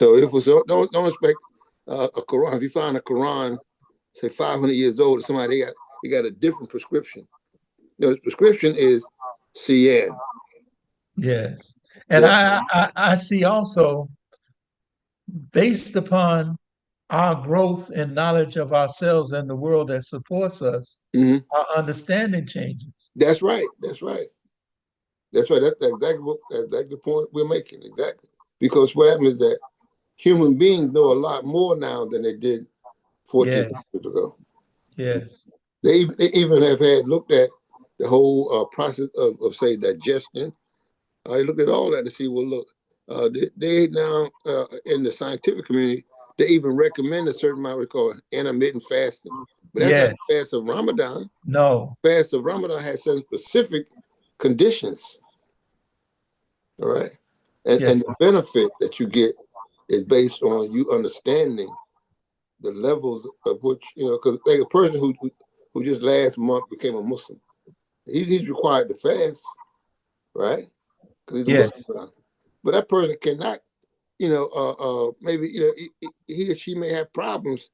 So if it's don't expect a Quran. If you find a Quran, say 500 years old, or somebody they got a different prescription. The prescription is CN. Yes. And The, I see also, based upon our growth and knowledge of ourselves and the world that supports us, mhm. our understanding changes. That's right. That's right. That's right. That's exactly the point we're making. Exactly. Because what happens is that human beings know a lot more now than they did 14 Yes, years ago. yes, They even have had looked at the whole process of say digestion. They looked at all that to see, well, look, they now in the scientific community, they even recommend a certain amount we call intermittent fasting. But that's not yes. the fast of Ramadan. No, Fast of Ramadan has certain specific conditions, all right? And yes, the benefit that you get is based on you understanding the levels of which, because like a person who just last month became a Muslim, he's required to fast, right? Because he's a Muslim yes. now. But that person cannot, maybe he or she may have problems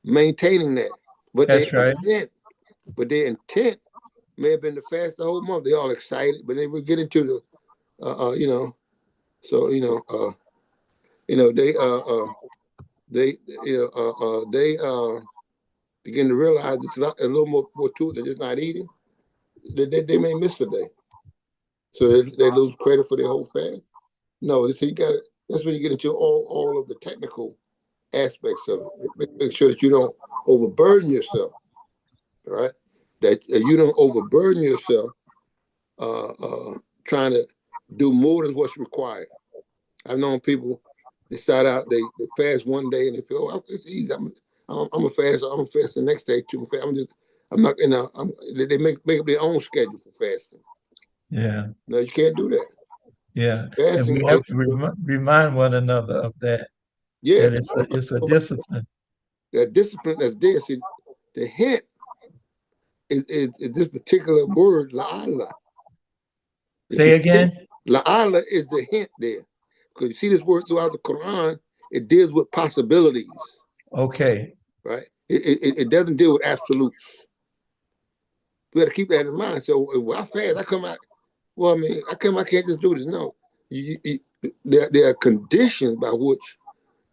maintaining that. But That's right. their intent may have been to fast the whole month. They're all excited, but they would get into the, so they begin to realize it's a little more to it than just not eating. They may miss a day, so they lose credit for their whole fast. No, so you got to. That's when you get into all of the technical aspects of it. Make sure that you don't overburden yourself, right? That you don't overburden yourself trying to do more than what's required. I've known people they start out they fast one day and they feel, oh, it's easy. I'm a fast. I'm a fast the next day too. I'm not they make up their own schedule for fasting. Yeah, No, you can't do that. yeah. And Fasting we have is to remind one another of that, yeah, that it's a discipline. that discipline that's there. See, the hint is this particular word, la'ala. If you Say see, again? la'ala is the hint there. Because you see this word throughout the Quran, it deals with possibilities, Okay. right? It doesn't deal with absolutes. We got to keep that in mind. So if I fast, I come out, well, I mean, I can't just do this. No. There are conditions by which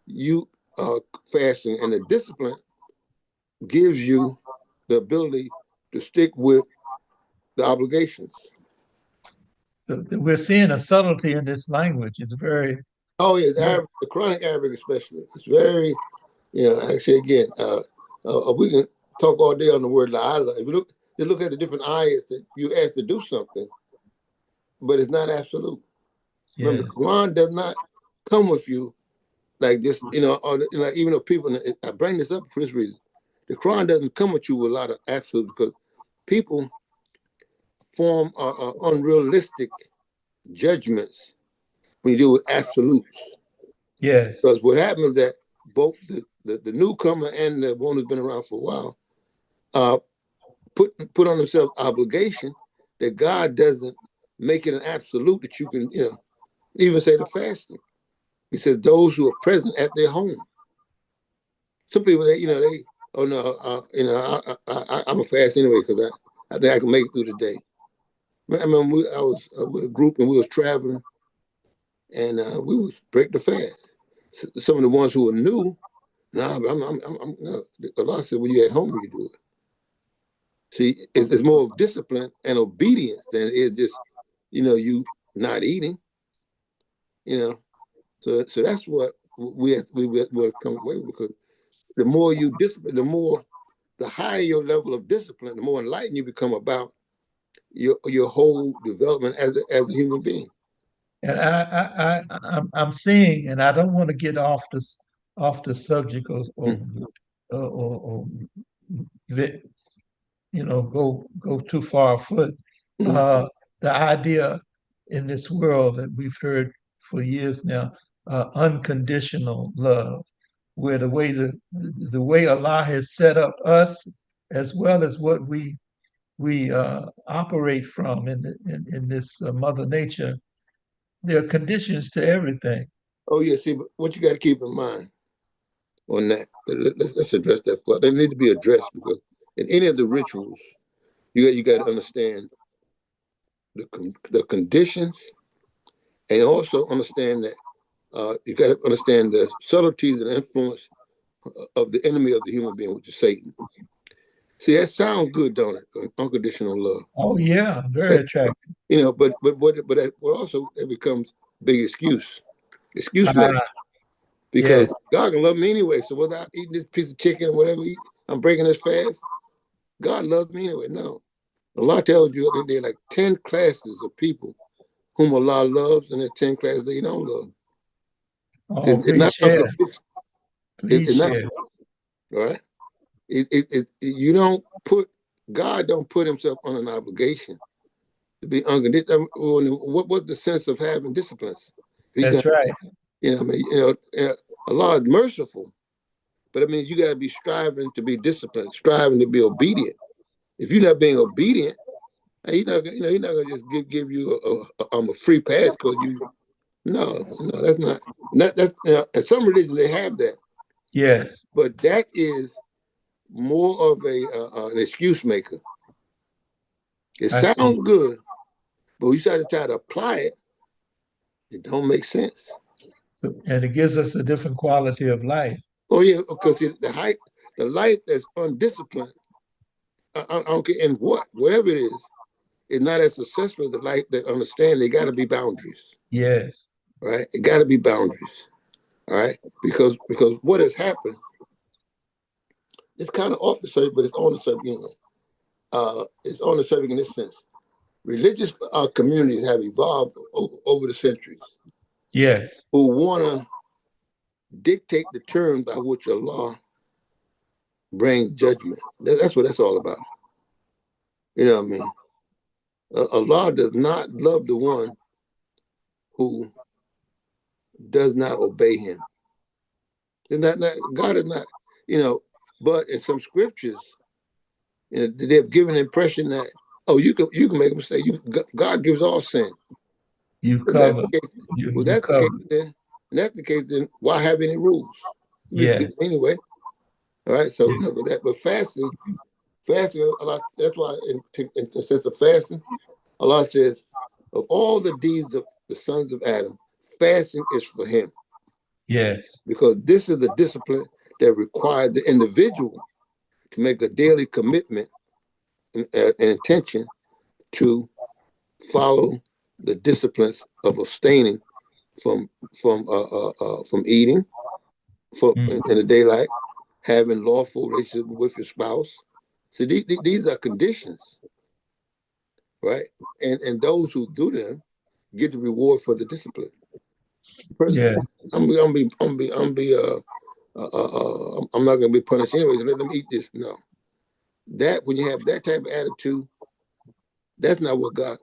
you fasting, and the discipline gives you the ability to stick with the obligations. We're seeing a subtlety in this language. It's very, Oh yeah, very, The chronic Arabic especially. It's very, like I say again, we can talk all day on the word la'ala. If you look at the different ayahs that you ask to do something, but it's not absolute. Remember, the yes. Quran does not come with you like this, even though people, I bring this up for this reason. The Quran doesn't come with you with a lot of absolute because people form unrealistic judgments when you deal with absolutes. Yes. Because what happens is that both the newcomer and the one who's been around for a while uh, put on themselves obligation that God doesn't make it an absolute that you can, even say the fasting. He says those who are present at their home. Some people, oh no, I'm a fast anyway because I think I can make it through the day. I remember I was with a group and we was traveling and we was break the fast. Some of the ones who were new, nah, but no. Allah said when you're at home you do it. See, it's more of discipline and obedience than it is just, you not eating. You know, so that's what we will come away with because the more you discipline, the higher your level of discipline, the more enlightened you become about your whole development as a human being. And I'm seeing, and I don't want to get off the subject or go too far afoot. Mm-hmm. Uh, the idea in this world that we've heard for years now, unconditional love, where the way Allah has set up us, as well as what we operate from in this Mother Nature, there are conditions to everything. Oh yeah, see, but what you got to keep in mind on that. Let's address that. They need to be addressed because in any of the rituals, you got to understand the conditions, and also understand that you got to understand the subtleties and influence of the enemy of the human being, which is Satan. See, that sounds good, don't it? Unconditional love. Oh yeah, very That, attractive. also it becomes big excuse making. Ah, Because yes. God can love me anyway. So whether I eat this piece of chicken or whatever, I'm breaking this fast. God loves me anyway. No. Allah tells you, I think there are like 10 classes of people whom Allah loves, and there are 10 classes that He don't love. Oh, It's please not share. unconditional. Please It's not, share. all right? You don't put, God don't put Himself on an obligation to be unconditional. What's the sense of having disciplines? He can, That's right. I mean, Allah is merciful, but I mean, you got to be striving to be disciplined, striving to be obedient. If you're not being obedient, he's not, he's not gonna just give you a free pass because you. No, that's not. That's in some religions they have that, Yes, but that is more of an excuse maker. It I see. sounds good, but when you start to try to apply it, it don't make sense. So, and it gives us a different quality of life. Oh yeah, because the life that's undisciplined, I don't care in whatever it is not as successful as the life that understand. There got to be boundaries, Yes. right? It got to be boundaries, all right? Because what has happened, it's kind of off the subject, but it's on the subject anyway. It's on the subject in this sense. Religious communities have evolved over the centuries Yes. who want to dictate the terms by which a law brings judgment. That's what that's all about. You know what I mean? A law does not love the one who does not obey him. God is not, you know, but in some scriptures, they've given the impression that, oh, you can make a mistake. God gives all sin. You If that's cover. the case, well, You cover. then why have any rules? You be forgiven Yes. anyway. All right. So Yeah. but fasting a lot. That's why in the sense of fasting, Allah says, of all the deeds of the sons of Adam, fasting is for him Yes. because this is the discipline that requires the individual to make a daily commitment and intention to follow the disciplines of abstaining from from eating in the daylight, having lawful relationship with your spouse. So these are conditions, right? And those who do them get the reward for the discipline. Yeah. I'm not gonna be punished anyways. Let them eat this. No, that when you have that type of attitude, that's not what God.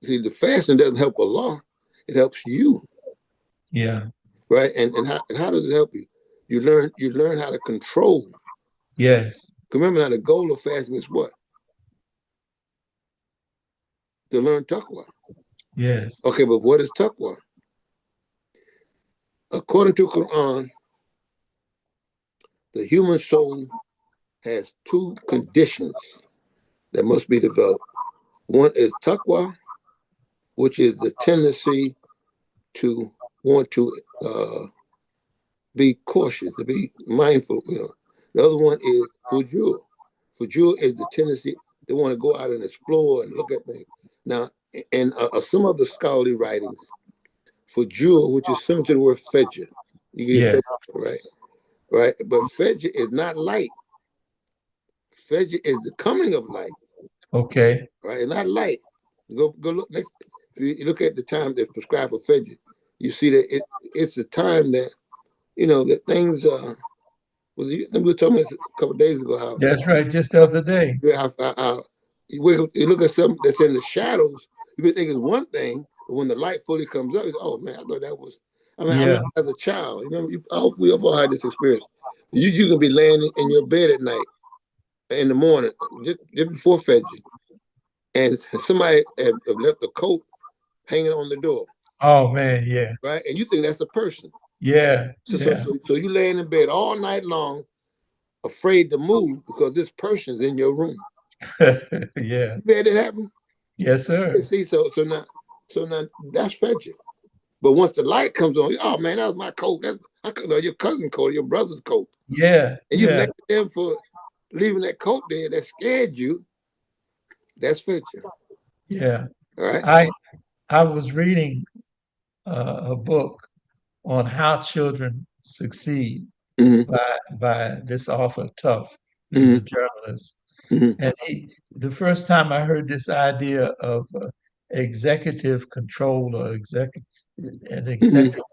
See, the fasting doesn't help Allah; it helps you, Yeah. right? And how does it help you? You learn how to control. Yes. Remember now, the goal of fasting is what? To learn taqwa. Yes. Okay, but what is taqwa? According to Quran, the human soul has two conditions that must be developed. One is taqwa, which is the tendency to want to be cautious, to be mindful. The other one is fujur. Fujur is the tendency to want to go out and explore and look at things. Now, in some of the scholarly writings, fujur, which is similar to the word fajr, you get Yes. fajr, right? Right, but fajr is not light. Fajr is the coming of light, Okay. right? It's not light. Go look next. If you look at the time that's prescribed for fajr, you see that it's the time that that things we were talking about a couple of days ago how That's right. Just the other day. you look at something that's in the shadows, you may think it's one thing, but when the light fully comes up, it's oh man, I thought that was. I mean, I Yeah. remember as a child. We all had this experience. You can be laying in your bed at night, in the morning, just before Fajr, and somebody have left a coat hanging on the door. Oh man, yeah, right? And you think that's a person. yeah, yeah, So you laying in bed all night long, afraid to move because this person's in your room. yeah. You had it happen? Yes, sir. See, so now that's fetching. But once the light comes on, oh man, that was my coat. That's I could know your cousin's coat, your brother's coat. Yeah, And you yeah, mad at them for leaving that coat there that scared you. That's fetching. yeah. All right. I I was reading a book on how children succeed Mm-hmm. by this author Tuff. He's Mm-hmm. a journalist, Mm-hmm. and the first time I heard this idea of executive control or an Mm-hmm. executive,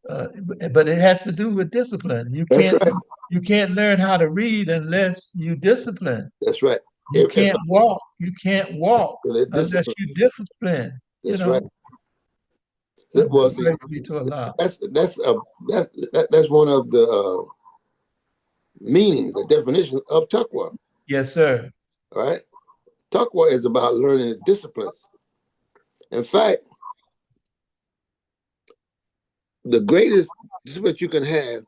uh, but it has to do with discipline. That's right. You can't learn how to read unless you discipline. That's right. You If can't walk. You can't walk that unless discipline. you discipline. You That's right. know, Well, see, praise be to Allah. that's one of the meanings, the definition of taqwa. Yes, sir. All right. Taqwa is about learning the disciplines. In fact, the greatest discipline you can have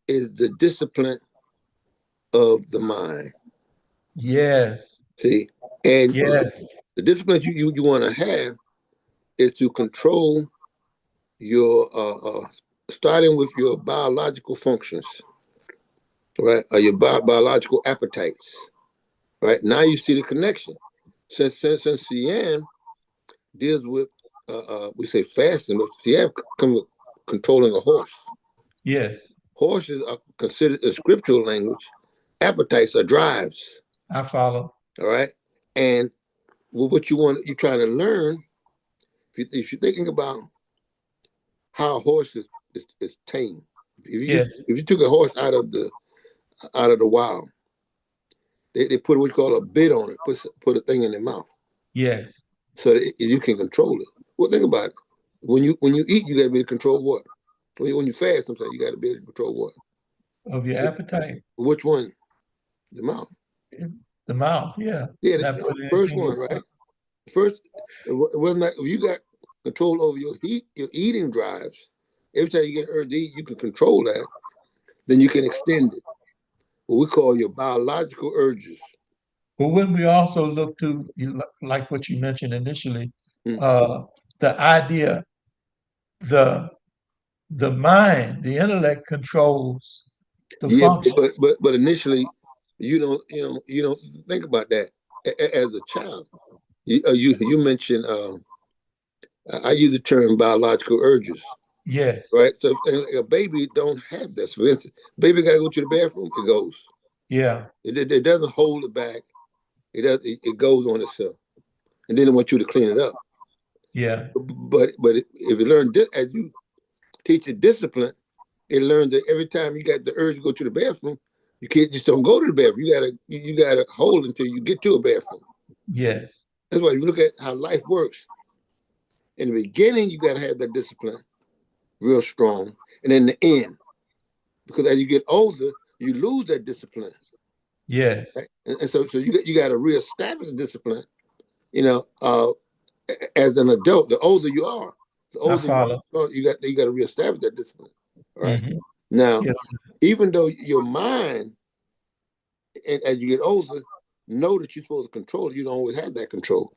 is the discipline of the mind. Yes, See, and yes, the discipline you want to have is to control your starting with your biological functions, right? Or your biological appetites, right? Now you see the connection. Since Siam deals with we say fasting, but Siam comes with controlling a horse. yes. Horses are considered in scriptural language. Appetites are drives. I follow. All right, and what you're trying to learn. If you're thinking about how a horse is tamed, Yes, if you took a horse out of the wild, they put what you call a bit on it, put a thing in their mouth yes. so that you can control it. Well, think about it. When you eat, you got to be able to control what. When you fast, sometimes you got to be able to control what. Of your appetite, Which one? The mouth. the mouth. Yeah, Yeah, not the put first anything in one, your right? mouth. First, whether or not if you got control over your eating drives, every time you get an urge to eat, you can control that. Then you can extend it. What we call your biological urges. But when we also look to, like what you mentioned initially, Mm. uh, the idea, the the mind, the intellect controls the Yeah, function. but initially, you don't think about that as a child. You mentioned I use the term biological urges, Yes, right? So a baby don't have that. So for instance, baby got to go to the bathroom. It goes. yeah, It doesn't hold it back. It does. It goes on itself, and then it wants you to clean it up. yeah, But if you learn as you teach it discipline, it learns that every time you got the urge to go to the bathroom, you can't just don't go to the bathroom. You gotta hold until you get to a bathroom. yes, That's why if you look at how life works. In the beginning, you gotta have that discipline real strong, and in the end, because as you get older, you lose that discipline. yes. Right? And so you got to reestablish discipline. You know, as an adult, the older you are, the I older follow. you got to reestablish that discipline. All right. Hmm. Now, Yes, even though your mind, and as you get older, know that you're supposed to control it, you don't always have that control.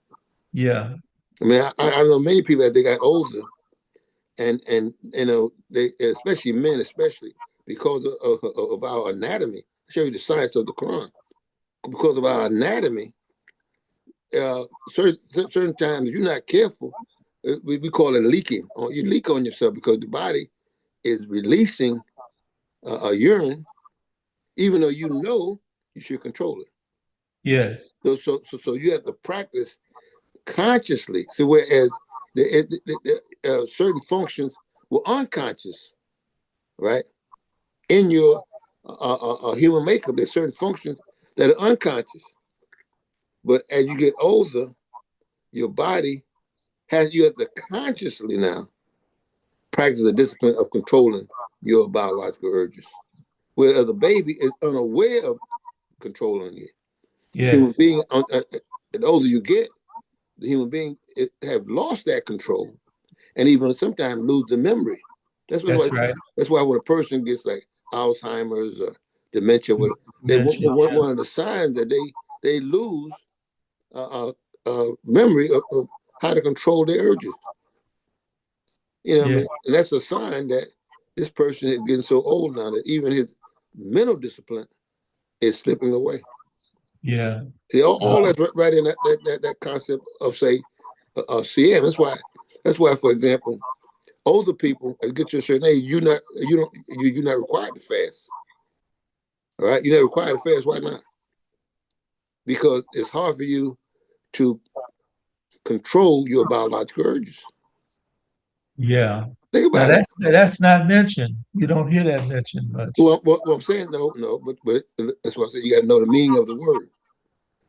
yeah, I mean, I know many people as they got older, and they, especially men, especially because of our anatomy. I show you the science of the Quran. Because of our anatomy, certain times if you're not careful, we call it leaking. Or you leak on yourself because the body is releasing a urine, even though you know you should control it. yes, So you have to practice consciously. So whereas certain functions were unconscious, right? In your human makeup, there's certain functions that are unconscious. But as you get older, your body you have to consciously now practice the discipline of controlling your biological urges. Whereas the baby is unaware of controlling it. The human yes, being, the older you get, the human being have lost that control. and even sometimes lose the memory. That's why. That's right. That's why when a person gets like Alzheimer's or dementia, they Mention, yeah. one of the signs that they lose memory of how to control their urges. You know what I Yeah. mean? And that's a sign that this person is getting so old now that even his mental discipline is slipping away. Yeah. See, Uh, all that's right in that concept of say CM. That's why, for example, older people as get to a certain age, you're not required to fast. All right, you're not required to fast. Why not? Because it's hard for you to control your biological urges. yeah. Think Now about it. that's not mentioned. You don't hear that mentioned much. Well, what I'm saying, no, but that's why I said you got to know the meaning of the word.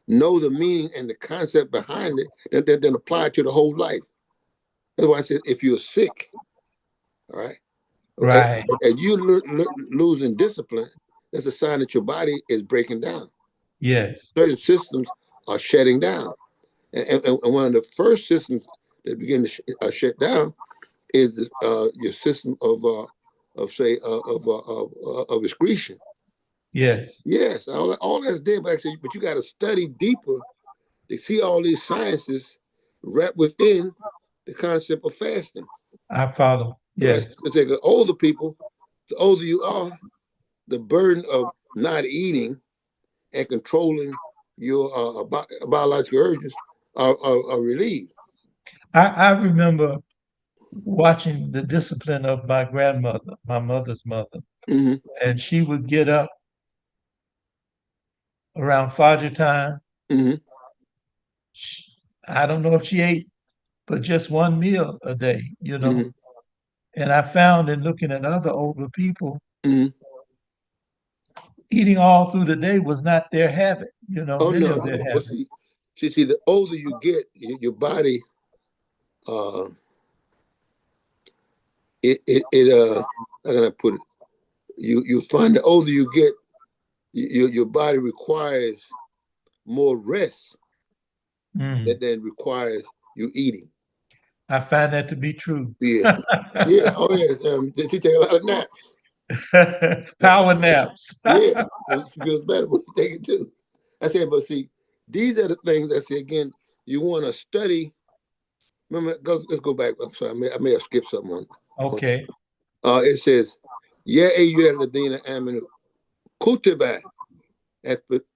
Know the meaning and the concept behind it, then apply it to the whole life. That's why I said if you're sick, all right, Right. and you losing discipline, that's a sign that your body is breaking down. Yes. Certain systems are shutting down, and one of the first systems that begin to shut down is your system of say of excretion. Yes. Yes, all that's there, but but you got to study deeper to see all these sciences wrapped within the concept of fasting. I follow. Right? Yes. It's like the older people, the older you are, the burden of not eating and controlling your biological urges are relieved. I remember watching the discipline of my grandmother, my mother's mother, Mm-hmm. and she would get up around Fajr time. Mm-hmm. I don't know if she ate but just one meal a day, you know. Mm-hmm. And I found in looking at other older people, Mm-hmm. eating all through the day was not their habit, you know, Oh many no, of their no. Well, habits. see, the older you get, your body, uh, how can I put it? You find the older you get, your body requires more rest Mm. than requires you eating. I find that to be true. Yeah, yeah. Oh yeah. She take a lot of naps. Power naps. Yeah, and she feels better when you take it too. I said, but see, these are the things I say again. You want to study. Remember, let's go back. I'm sorry, I may have skipped something on. Okay. It says, "Yeah, ayyuhalladhina amanu kutiba has been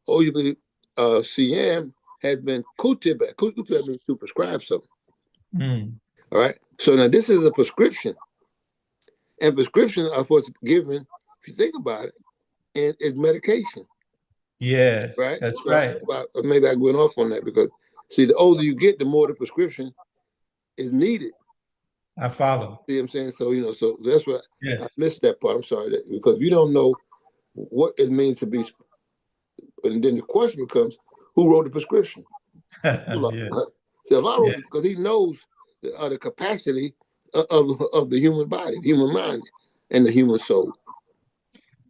obviously CM has been kutiba. Kutiba means to prescribe something. Mm. All right. So now this is a prescription, and prescriptions are what's given. If you think about it, and it's medication, Yes, right? that's So right. maybe I went off on that because see, the older you get, the more the prescription is needed. I follow. See what I'm saying? So so that's what I Yes. missed that part. I'm sorry because if you don't know what it means to be, and then the question becomes, who wrote the prescription? Allah. Yeah. See, Allah Yeah. wrote because He knows the capacity of the human body, the human mind, and the human soul.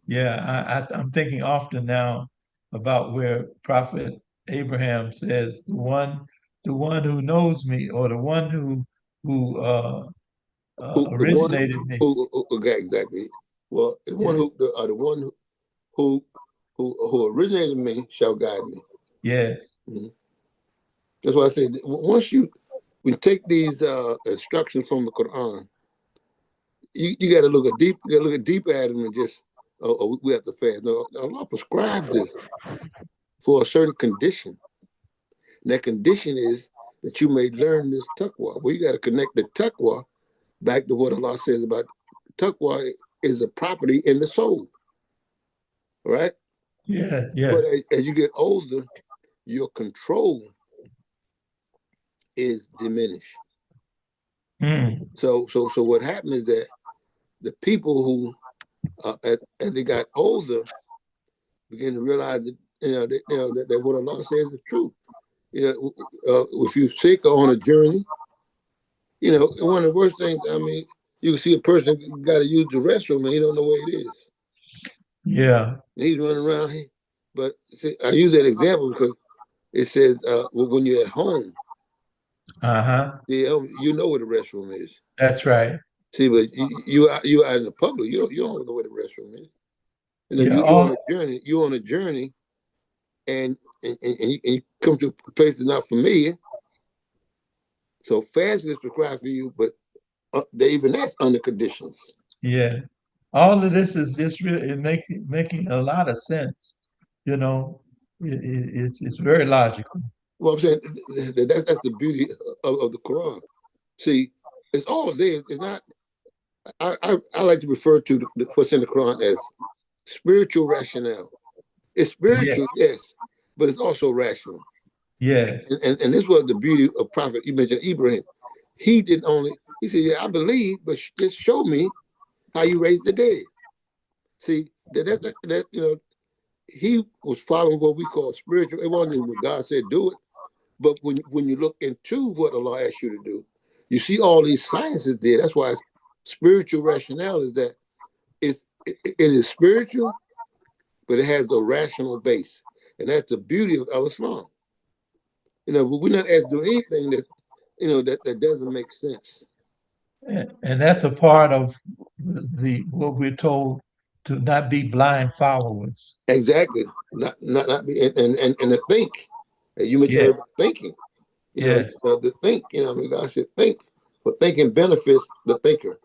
Yeah. I'm thinking often now about where Prophet Abraham says, the one who knows me, or the one who The one originated me. okay, exactly. Well, Yeah. the one who who originated me shall guide me. Yes. Mhm. That's why I say once we take these instructions from the Quran, you got to look at deep. You got to look at deep at them and just we have to fast. No, Allah prescribes this for a certain condition. And that condition is that you may learn this taqwa. Well, you got to connect the taqwa back to what Allah says about taqwa is a property in the soul, right? Yeah. But Yes. as you get older, your control is diminished. Mm. So what happened is that the people who, as they got older, begin to realize that that what Allah says is true. If you're sick or on a journey, one of the worst things. I mean, you can see a person got to use the restroom and he don't know where it is. Yeah. And he's running around. But see, I use that example because it says when you're at home, Uh-huh. Yeah, you know where the restroom is. That's right. See, but you out in the public, you don't know where the restroom is. You know, Yeah. you're on All. a journey. You're on a journey, and you come to a place that's not familiar. So fasting is prescribed for you, but even that's under conditions. Yeah. All of this is just really making a lot of sense. You know, it's very logical. Well, I'm saying that's the beauty of the Quran. See, it's all there. It's not. I like to refer to what's in the Quran as spiritual rationale. It's Yeah. spiritual, yes, but it's also rational. Yes. And this was the beauty of Prophet. You mentioned Ibrahim. He didn't only. He said, "Yeah, I believe, but just show me how you raise the dead." See that he was following what we call spiritual. It wasn't what God said do it, but when you look into what Allah asked you to do, you see all these sciences there. That's why spiritual rationale is that it is spiritual, but it has a rational base, and that's the beauty of Al Islam. But we're not asked to do anything that doesn't make sense. And that's a part of the what we're told to not be blind followers. Exactly. Not be and to think. You mentioned Yes. about thinking. Yes. The think. I mean, God said think, but thinking benefits the thinker,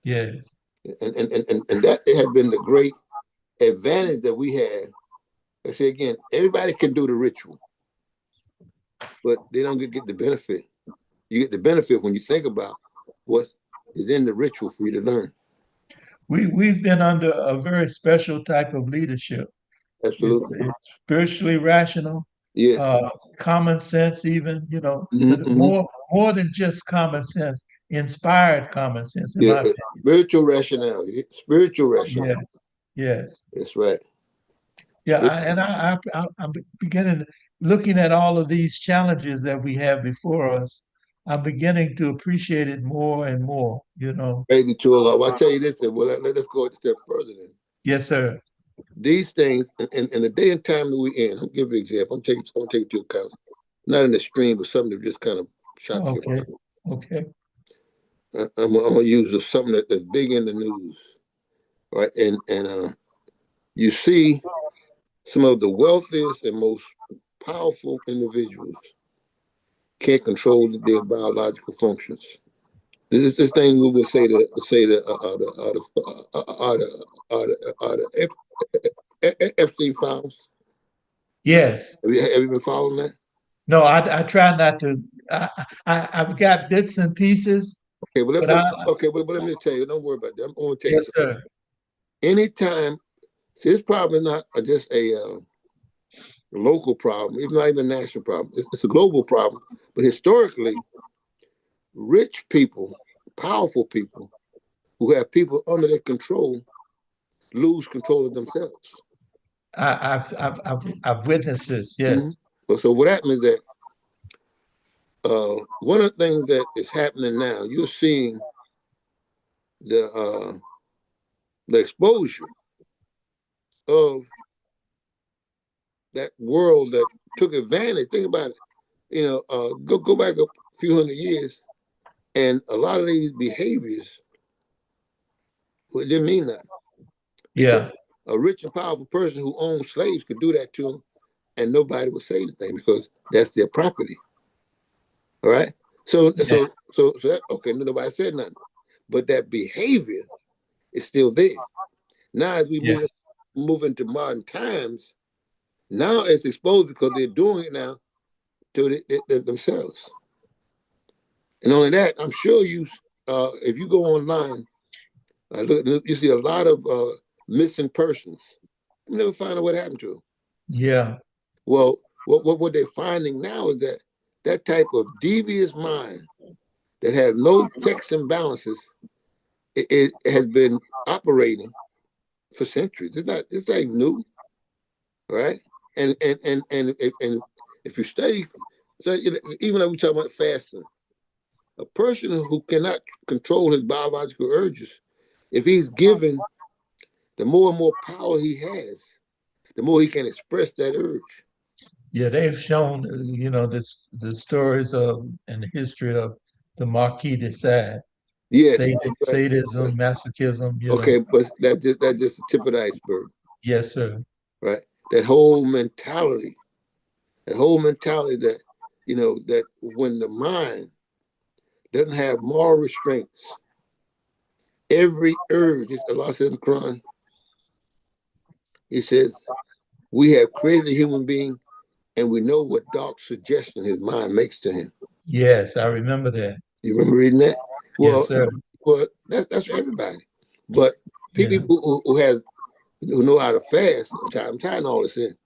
Yes. and that has been the great advantage that we have. I say again, everybody can do the ritual, but they don't get the benefit. You get the benefit when you think about what is in the ritual for you to learn. We've been under a very special type of leadership. Absolutely. It's spiritually rational, Yeah. uh, common sense, even, Mm-hmm, but mm-hmm. more than just common sense, inspired common sense, in Yeah. my opinion. Spiritual rationale. Spiritual Yes, rationale. yes. That's right. Yeah, Spirit, I'm beginning looking at all of these challenges that we have before us. I'm beginning to appreciate it more and more, you know. maybe to Allah. Well, I tell you this, and well, let's go a step further then. Yes, sir. These things, in the day and time that we're in, I'll give you an example. I'm taking to account, not an extreme, but something that just kind of shot to your Okay, mind. okay. I'm gonna use something that's big in the news, right? And you see some of the wealthiest and most powerful individuals can't control their biological functions. This is this thing we would say the Epstein files. Yes. Have you been following that? No, I try not to. I've got bits and pieces, Okay, but I, but let me tell you. Don't worry about that. I'm going to tell you yes, something. sir. Anytime, see, this problem is not just a local problem. It's not even a national problem. It's a global problem. But historically, rich people, powerful people, who have people under their control, lose control of themselves. I've witnessed this. Mm-hmm. Yes. So what happens is that one of the things that is happening now, you're seeing the uh, the exposure of that world that took advantage. Think about it. Go back a few hundred years, and a lot of these behaviors, well, it didn't mean nothing because Yeah. a rich and powerful person who owned slaves could do that to them, and nobody would say anything because that's their property. All right. So Yeah. so so so that, okay, nobody said nothing, but that behavior is still there. Now, as we Yes. move into modern times, now it's exposed because they're doing it now to themselves. And only that, I'm sure if you go online, you see a lot of missing persons. You never find out what happened to them. Yeah. Well, what they're finding now is that that type of devious mind that has no checks and balances, it has been operating for centuries. It's like new, right? And if you study, so even though we talk about fasting, a person who cannot control his biological urges, if he's given the more and more power he has, the more he can express that urge. Yeah, they've shown, this the stories of and the history of the Marquis de Sade, Yes, that's right. sadism, masochism, Okay, but that's just the tip of the iceberg, Yes, sir. right? That whole mentality that that when the mind doesn't have moral restraints, every urge, Allah says in the Quran, He says, we have created a human being and we know what dark suggestion his mind makes to him. Yes, I remember that. You remember reading that? Yes, Well, sir. well, that's for everybody. But people Yeah. who know how to fast, I'm tying all this in.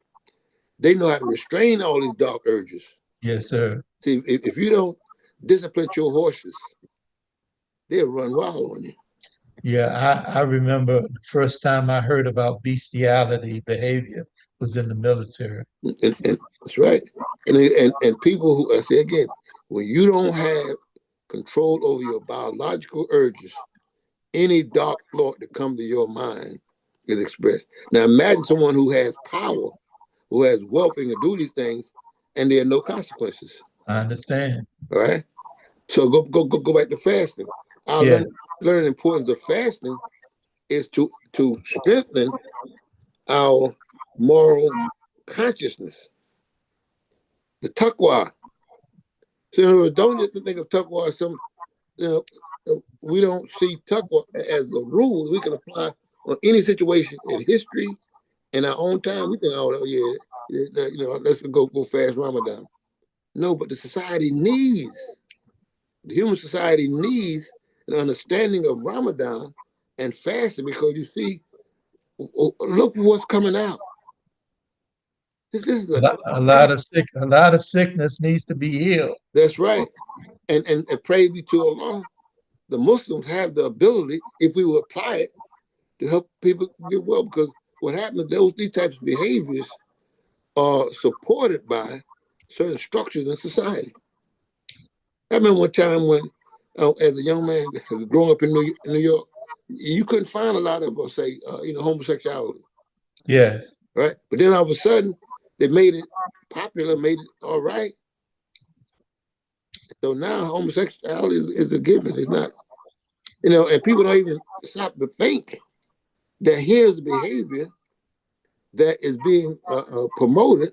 They know how to restrain all these dark urges. Yes, sir. See, if you don't discipline your horses, they'll run wild on you. Yeah, I remember the first time I heard about bestiality behavior was in the military. And that's right. And people who I say again, when you don't have control over your biological urges, any dark thought that comes to your mind is expressed. Now imagine someone who has power, who has wealth and can do these things, and there are no consequences. I understand. All right. So go back to fasting. I Yes, learn the importance of fasting is to strengthen our moral consciousness, the taqwa. So in other words, don't just think of taqwa as some, you know, we don't see taqwa as a rule we can apply on any situation in history in our own time. We think, oh yeah, let's go fast Ramadan. No, but the human society needs an understanding of Ramadan and fasting because you see, look what's coming out. This is a a lot of sickness needs to be healed. That's right. And praise be to Allah, the Muslims have the ability, if we will apply it, to help people get well. Because what happens, these types of behaviors are supported by certain structures in society. I remember one time when, as a young man growing up in New York, you couldn't find a lot of, say, homosexuality, Yes. right? But then all of a sudden, they made it popular, made it all right. So now homosexuality is a given. It's not, and people don't even stop to think that here's the behavior that is being promoted,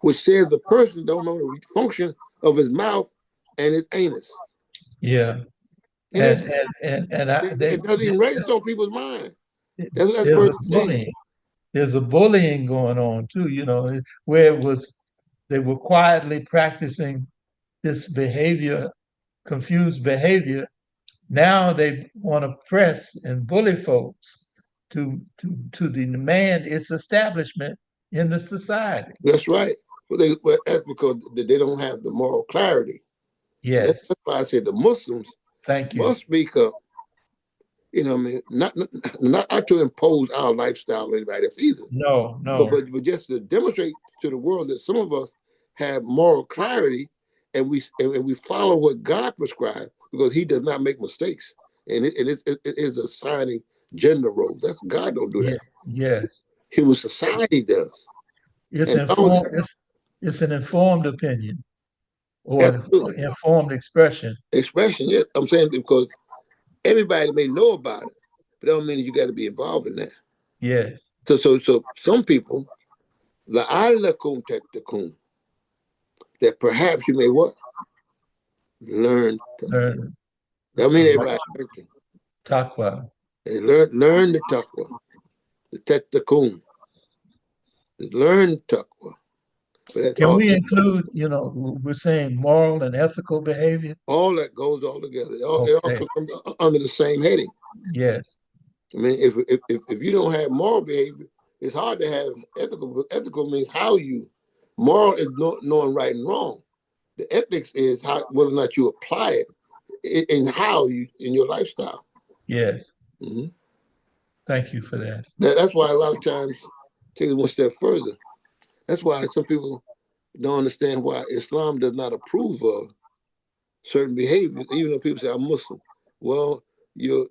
which says the person don't know the function of his mouth and his anus. Yeah. And And it's, they, it doesn't even register on people's mind. That's the there's a first thing. bullying. There's a bullying going on too, where it was they were quietly practicing this behavior, confused behavior. Now they want to press and bully folks to demand its establishment in the society. That's right. But that's because they don't have the moral clarity. Yes. That's why I said the Muslims Thank you. must speak up. I mean, not to impose our lifestyle on anybody else either, No, but, no. but but just to demonstrate to the world that some of us have moral clarity and we follow what God prescribed because He does not make mistakes, and it is assigning gender roles. That's God don't do Yeah, that. yes. Human society does, It's and long as informed. It's an informed opinion or an absolutely informed expression. expression. Yeah, I'm saying because everybody may know about it, but that don't mean you got to be involved in that. Yes. So some people la'allakum tattaqun, that perhaps you may what learn. Learn I mean everybody learning. Taqwa. They learn the taqwa, the tattaqun, learn taqwa. But that's Can all. we include, we're saying moral and ethical behavior? All that goes all together. It all Okay. comes under the same heading. Yes. I mean, if you don't have moral behavior, it's hard to have ethical. Ethical means how you. Moral is knowing right and wrong. The ethics is how whether or not you apply it in how you in your lifestyle. Yes. Hmm. Thank you for that. That's why a lot of times take it one step further. That's why some people don't understand why Islam does not approve of certain behaviors, even though people say I'm Muslim. Well, you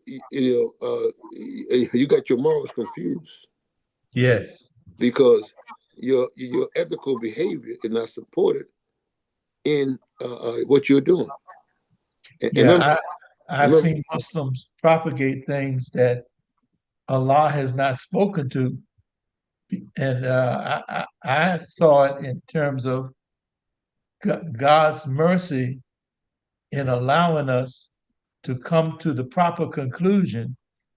got your morals confused Yes. because your ethical behavior is not supported in what you're doing. And Yeah, I've remember, seen Muslims propagate things that Allah has not spoken to, and I saw it in terms of God's mercy in allowing us to come to the proper conclusion,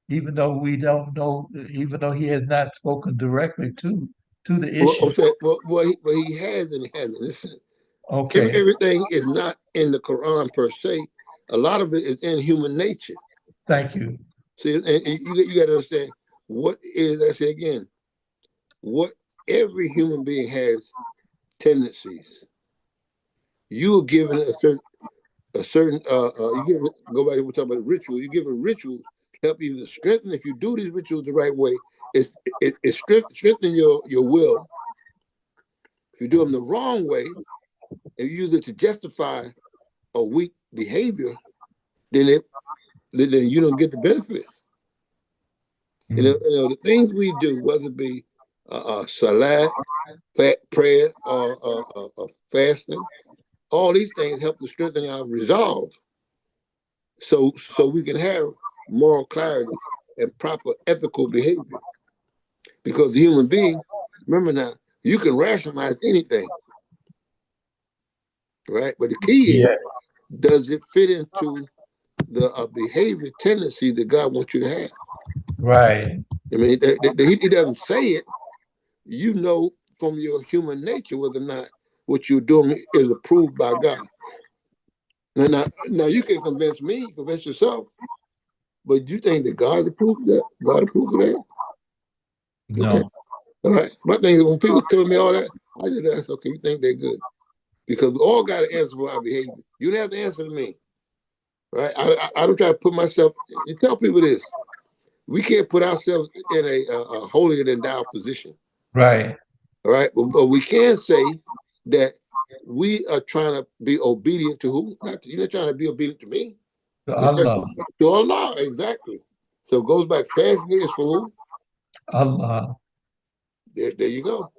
even though we don't know, even though He has not spoken directly to the well, I'm issue. saying, well, he has and he hasn't. Listen, Okay, everything is not in the Quran per se. A lot of it is in human nature. thank you. See, and you got to understand what is. I say again, what every human being has tendencies. You're given a certain you give go back, we're talking about rituals. You're given rituals to help you to strengthen. If you do these rituals the right way, it strengthen your will. If you do them the wrong way, and you use it to justify a weak behavior, then then you don't get the benefit. Mm. The things we do, whether it be salat, fat prayer, or fasting, all these things help to strengthen our resolve, so we can have moral clarity and proper ethical behavior. Because the human being, remember now, you can rationalize anything, right? But the key is, Yeah, does it fit into the behavior tendency that God wants you to have? right. I mean, he doesn't say it. You know from your human nature whether or not what you're doing is approved by God. Now you can convince me, convince yourself, but you think that God approved of that? God approved of that? Okay. No. All right. My thing is when people tell me all that, I just ask, okay, you think they're good? Because we all got to answer for our behavior. You don't have to answer to me, right? I don't try to put myself. You tell people this: we can't put ourselves in a holier than thou position, Right. all right? But we can say that we are trying to be obedient to who? Not you're not trying to be obedient to me. To You're trying Allah. to Allah, exactly. So it goes back. Fasting is for who? Allah. There you go.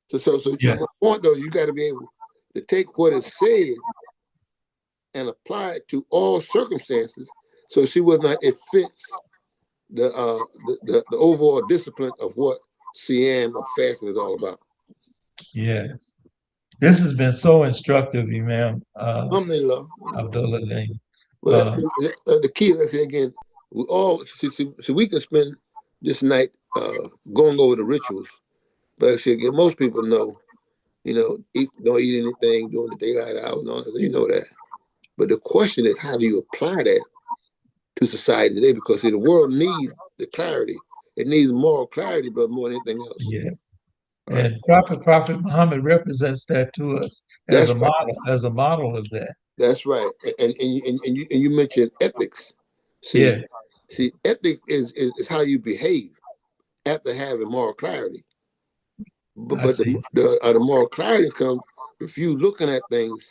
So Yeah. my point though, you got to be able to take what is said and apply it to all circumstances. So see whether or not it fits the overall discipline of what CM or fasting is all about. Yes. This has been so instructive, Imam Alhamdulillah. Abdullah Lane. Well, the key. Let's say again, we all so we can spend this night going over the rituals. But actually, again, most people know, don't eat anything during the daylight hours. And all that. You know that. But the question is, how do you apply that to society today? Because see, the world needs the clarity. It needs moral clarity, brother, more than anything else. Yes. All right. And Prophet Muhammad represents that to us That's right. as a model of that. That's right. And you mentioned ethics. See, Yeah, ethics is how you behave after having moral clarity. But I but see. the moral clarity comes if you looking at things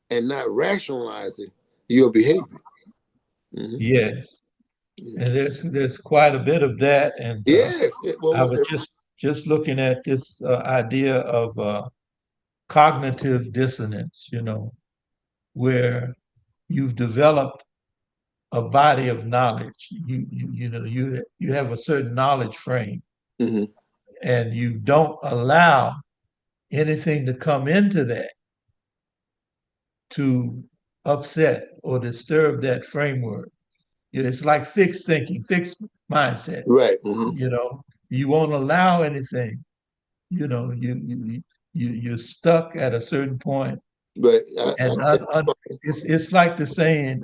and not rationalizing your behavior. Hmm. Yes. And there's quite a bit of that. And Yes. I was just looking at this idea of cognitive dissonance, where you've developed a body of knowledge. You have a certain knowledge frame, hmm and you don't allow anything to come into that to upset or disturb that framework. It's like fixed thinking, fixed mindset. Right. You won't allow anything. You're stuck at a certain point, But and it's like the saying,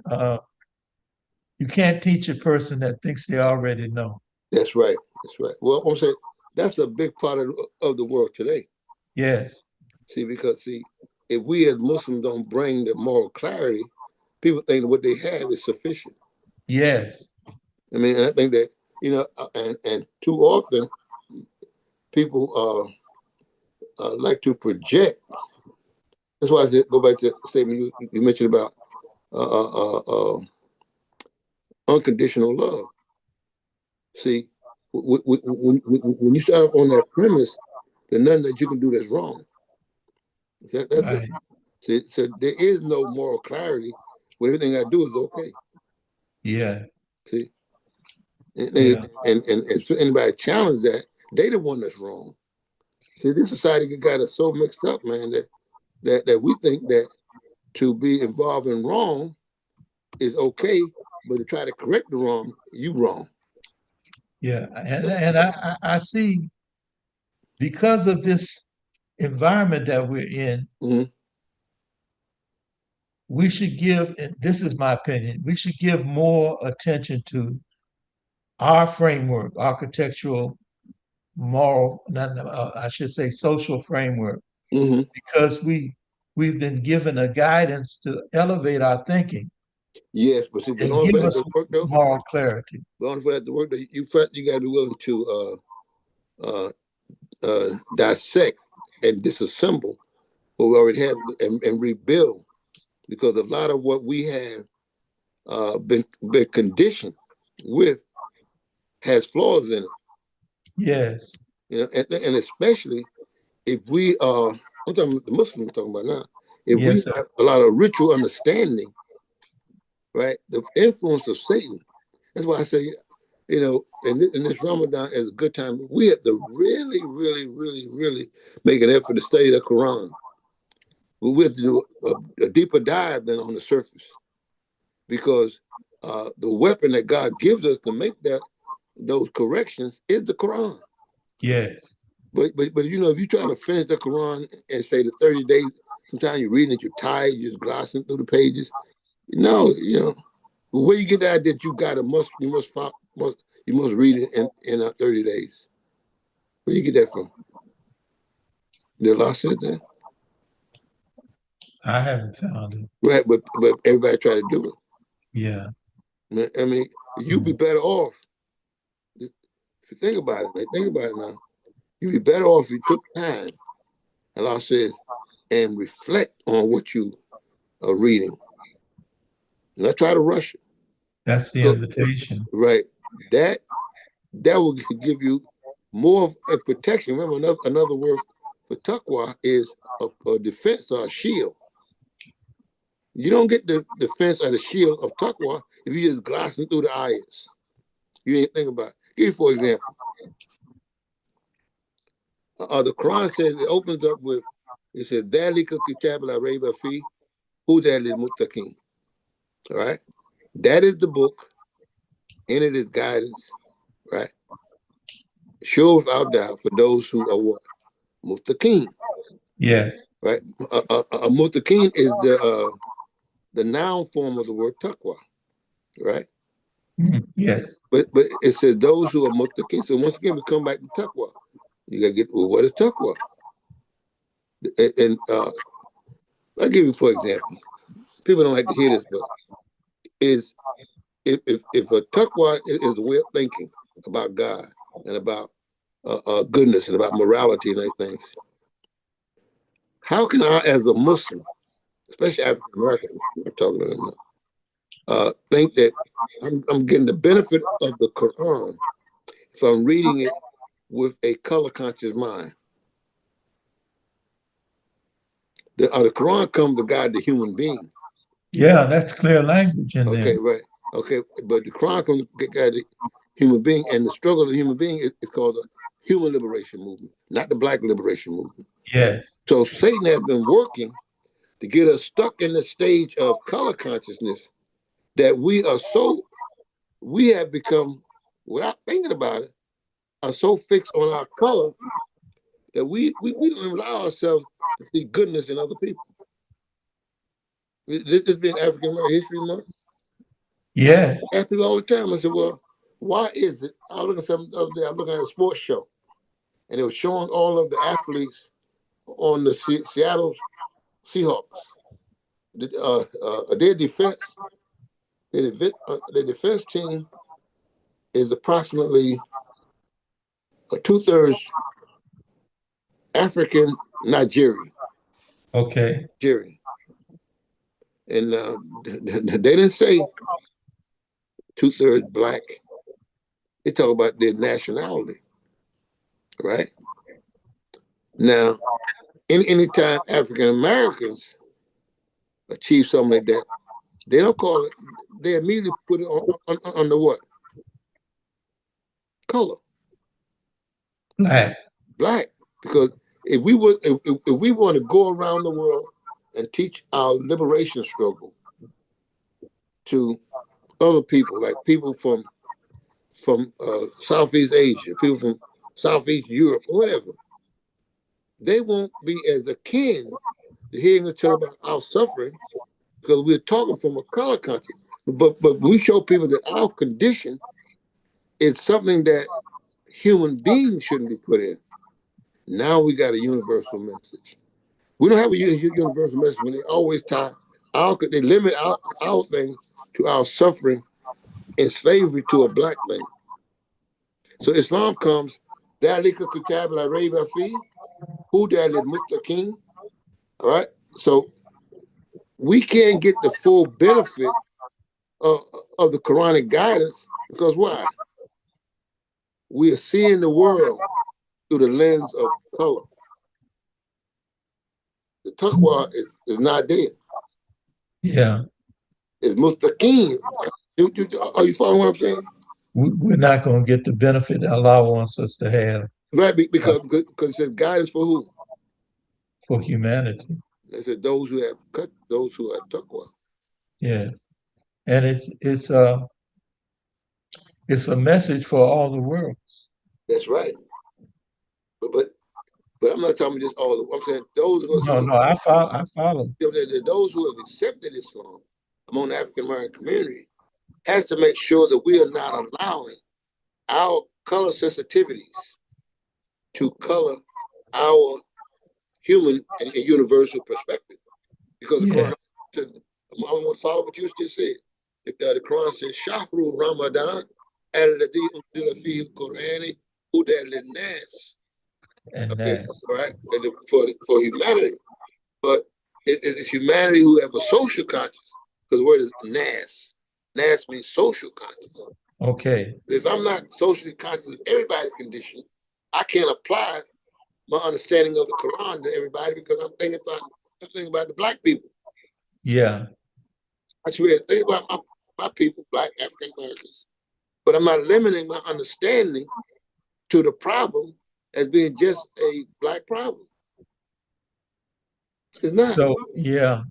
you can't teach a person that thinks they already know. that's right. That's right. Well, I'm saying that's a big part of the world today. Yes, See, because if we as Muslims don't bring the moral clarity, people think that what they have is sufficient. yes, I mean, and I think that and too often people like to project. That's why I said go back to the statement you mentioned about uh, uh, uh, unconditional love. See, when you start off on that premise, There's nothing that you can do that's wrong. Right. So there is no moral clarity when everything I do is okay. Yeah. See, Yeah. and if anybody challenge that, they the one that's wrong. See, this society got us so mixed up, man, that we think that to be involved in wrong is okay, but to try to correct the wrong, you wrong. Yeah. And I see because of this environment that we're in, Mm-hmm. we should give, and this is my opinion, we should give more attention to our framework, architectural, moral, not, I should say social framework, Mm-hmm. because we've been given a guidance to elevate our thinking Yes, but see, but in and order for give that us to work, though, moral clarity. in order for that to work, though, you first you got to be willing to dissect and disassemble what we already have and rebuild, because a lot of what we have been conditioned with has flaws in it. Yes. You know, and especially if we are, I'm talking about the Muslims we're talking about now. If we Yes, sir. have a lot of ritual understanding, right, the influence of Satan. That's why I say, you know, in this Ramadan is a good time. We have to really, really, really, really make an effort to study the Quran. We have to do a deeper dive than on the surface, because the weapon that God gives us to make those corrections is the Quran. Yes. But you know, if you try to finish the Quran and say the 30 days, sometimes you're reading it, you're tired, you're just glossing through the pages. No, you know, where you get that that you must read it in 30 days. Where you get that from? Did Allah said that? I haven't found it. Right, but everybody try to do Yeah. it. I mean, you'd be Mm. better off. If you think about it, like, think about it now. You'd be better off if you took time, Allah says, and reflect on what you are reading. Not try to rush it. That's the So, invitation. right, that that will give you more of a protection. Remember, another word for taqwa is a defense or a shield. You don't get the defense or the shield of taqwa if you just glossing through the ayats. You ain't think about it. Give you for example. The Quran says, it opens up with, it says, Dhalika kitab la rayba fi hudan lil muttaqin. All right? That is the book, and it is guidance, right? Sure without doubt for those who are what? Muttaqin, Yes. right? A muttaqin is the noun form of the word taqwa, right? Mm. Yes. But it says those who are muttaqin. So once again, we come back to taqwa. You gotta get, well, what is taqwa? And I'll give you for example. People don't like to hear this, but is if a taqwa is a way of thinking about God and about goodness and about morality and those things, how can I, as a Muslim, especially African American, I'm talking to them now, think that I'm getting the benefit of the Quran if I'm reading it with a color conscious mind? The Quran comes to guide the human being. Yeah, that's clear language in there. Okay, right. Okay, but the Quran comes to guide the human being, and the struggle of the human being is called the human liberation movement, not the black liberation movement. Yes. So Satan has been working to get us stuck in the stage of color consciousness that we have become, without thinking about it, are so fixed on our color that we don't allow ourselves to see goodness in other people. This has been African American History Month. I Yes. ask people all the time. I said, "Well, why is it?" I look at something the other day. I looking at a sports show, and it was showing all of the athletes on the Seattle Seahawks. Their defense, their defense team is approximately 2/3 African Nigerian. Okay. Nigerian. And they didn't say 2/3 black. They talk about their nationality, right? Now, anytime African Americans achieve something like that, they don't call it. They immediately put it on the what? Color. Black. Black. Because if we want to go around the world and teach our liberation struggle to other people, like people from Southeast Asia, people from Southeast Europe, or whatever, they won't be as akin to hearing us tell about our suffering because we're talking from a color country. But we show people that our condition is something that human beings shouldn't be put in. Now we got a universal message. We don't have a universal message when they always tie they limit our thing to our suffering and slavery to a black man. So Islam comes, Dalika Kutab la Reba Fi, Hu Dalil Muttaqin. All right. So we can't get the full benefit of, of the Quranic guidance because why? We are seeing the world through the lens of color. The taqwa is not there. Yeah. It's mustaqim. Are you following what I'm saying? We're not going to get the benefit Allah wants us to have Right, uh, because it says guidance for who? for humanity. It said those who have cut, those who have taqwa. Yes. And it's a message for all the world. That's right. But but but I'm not talking just all. I'm saying those of us No, who no, I follow. those who have accepted Islam among the African American community has to make sure that we are not allowing our color sensitivities to color our human and universal perspective. Because the Yeah. Quran says, I'm going to follow what you just said. The Quran says, Shahru Ramadan, alladhi unzila fihi al-Qur'ani, hudan lin-nas. And Okay, that's all right, and for humanity. But it's humanity who have a social conscience, because the word is nas. Nas means social conscience. okay. If I'm not socially conscious of everybody's condition, I can't apply my understanding of the Quran to everybody because I'm thinking about the black people. Yeah. I swear, think about my people, black African Americans. But I'm not limiting my understanding to the problem as being just a black problem. It's not. So yeah,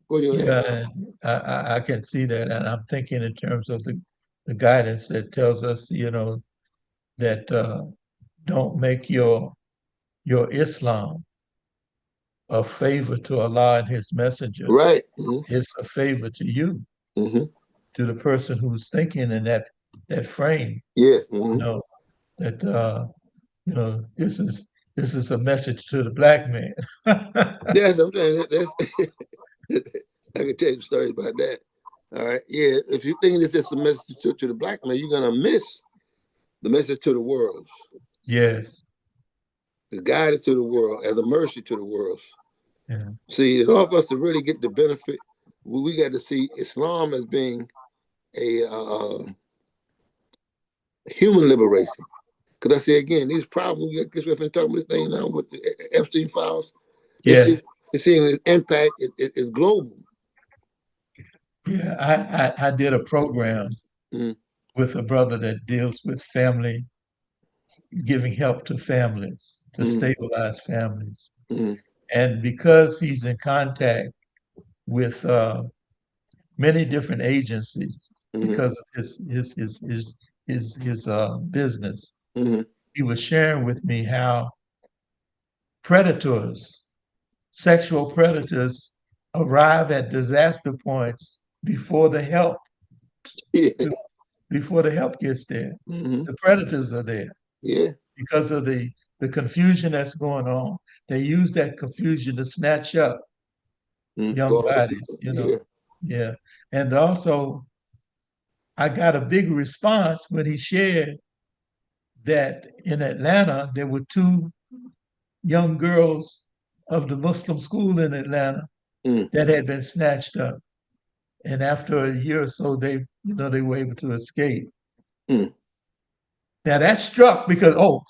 What do you ask? yeah, I can see that, and I'm thinking in terms of the guidance that tells us, that don't make your Islam a favor to Allah and His Messenger. Right. Mm-hmm. It's a favor to you, Mm-hmm. to the person who's thinking in that frame. Yes. You Mm-hmm. know that this is a message to the black man. Yes, I'm saying that's I can tell you stories about that. All right. Yeah. If you think this is a message to the black man, you're gonna miss the message to the world, Yes. the guidance to the world, and the mercy to the world. Yeah. See, in order for us to really get the benefit, we got to see Islam as being a human liberation. Because I say again, these problems, I guess we're talking about this thing now with the Epstein files, it's, Yes. it's seeing its impact is global. Yeah. I did a program Mm, with a brother that deals with family, giving help to families, to mm, stabilize families. mm, And because he's in contact with many different agencies, mm, because of his business, mm, he was sharing with me how predators, sexual predators, arrive at disaster points yeah, to, before the help gets there. mm, The predators are there yeah, because of the confusion that's going on. They use that confusion to snatch up young bodies, vulnerable, yeah, Yeah. And also, I got a big response when he shared that in Atlanta, there were two young girls of the Muslim school in Atlanta mm, that had been snatched up. And after a year or so, they were able to escape. mm, Now that struck because, oh,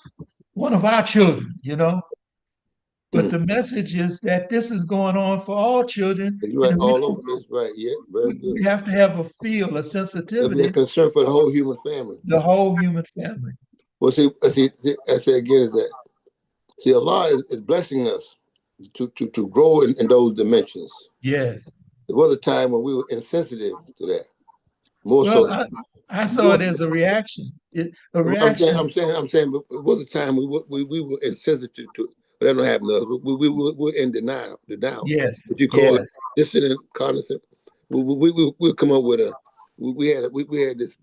one of our children. But the message is that this is going on for all children, And you're and right, that all over this, right? Yeah, very good. we have to have a feel, a There'll be a sensitivity, concern for the whole human family. the whole human family. Well, I say again is that see, Allah is blessing us to grow in those dimensions. Yes. There was a time when we were insensitive to that, more Well, so. I saw it as a reaction. A I'm saying, reaction. but it was a time we were insensitive to it, but that don't happen to us. We're in denial. Yes. What you call it, Yes. dissident, cognizant. We'll come up with we had this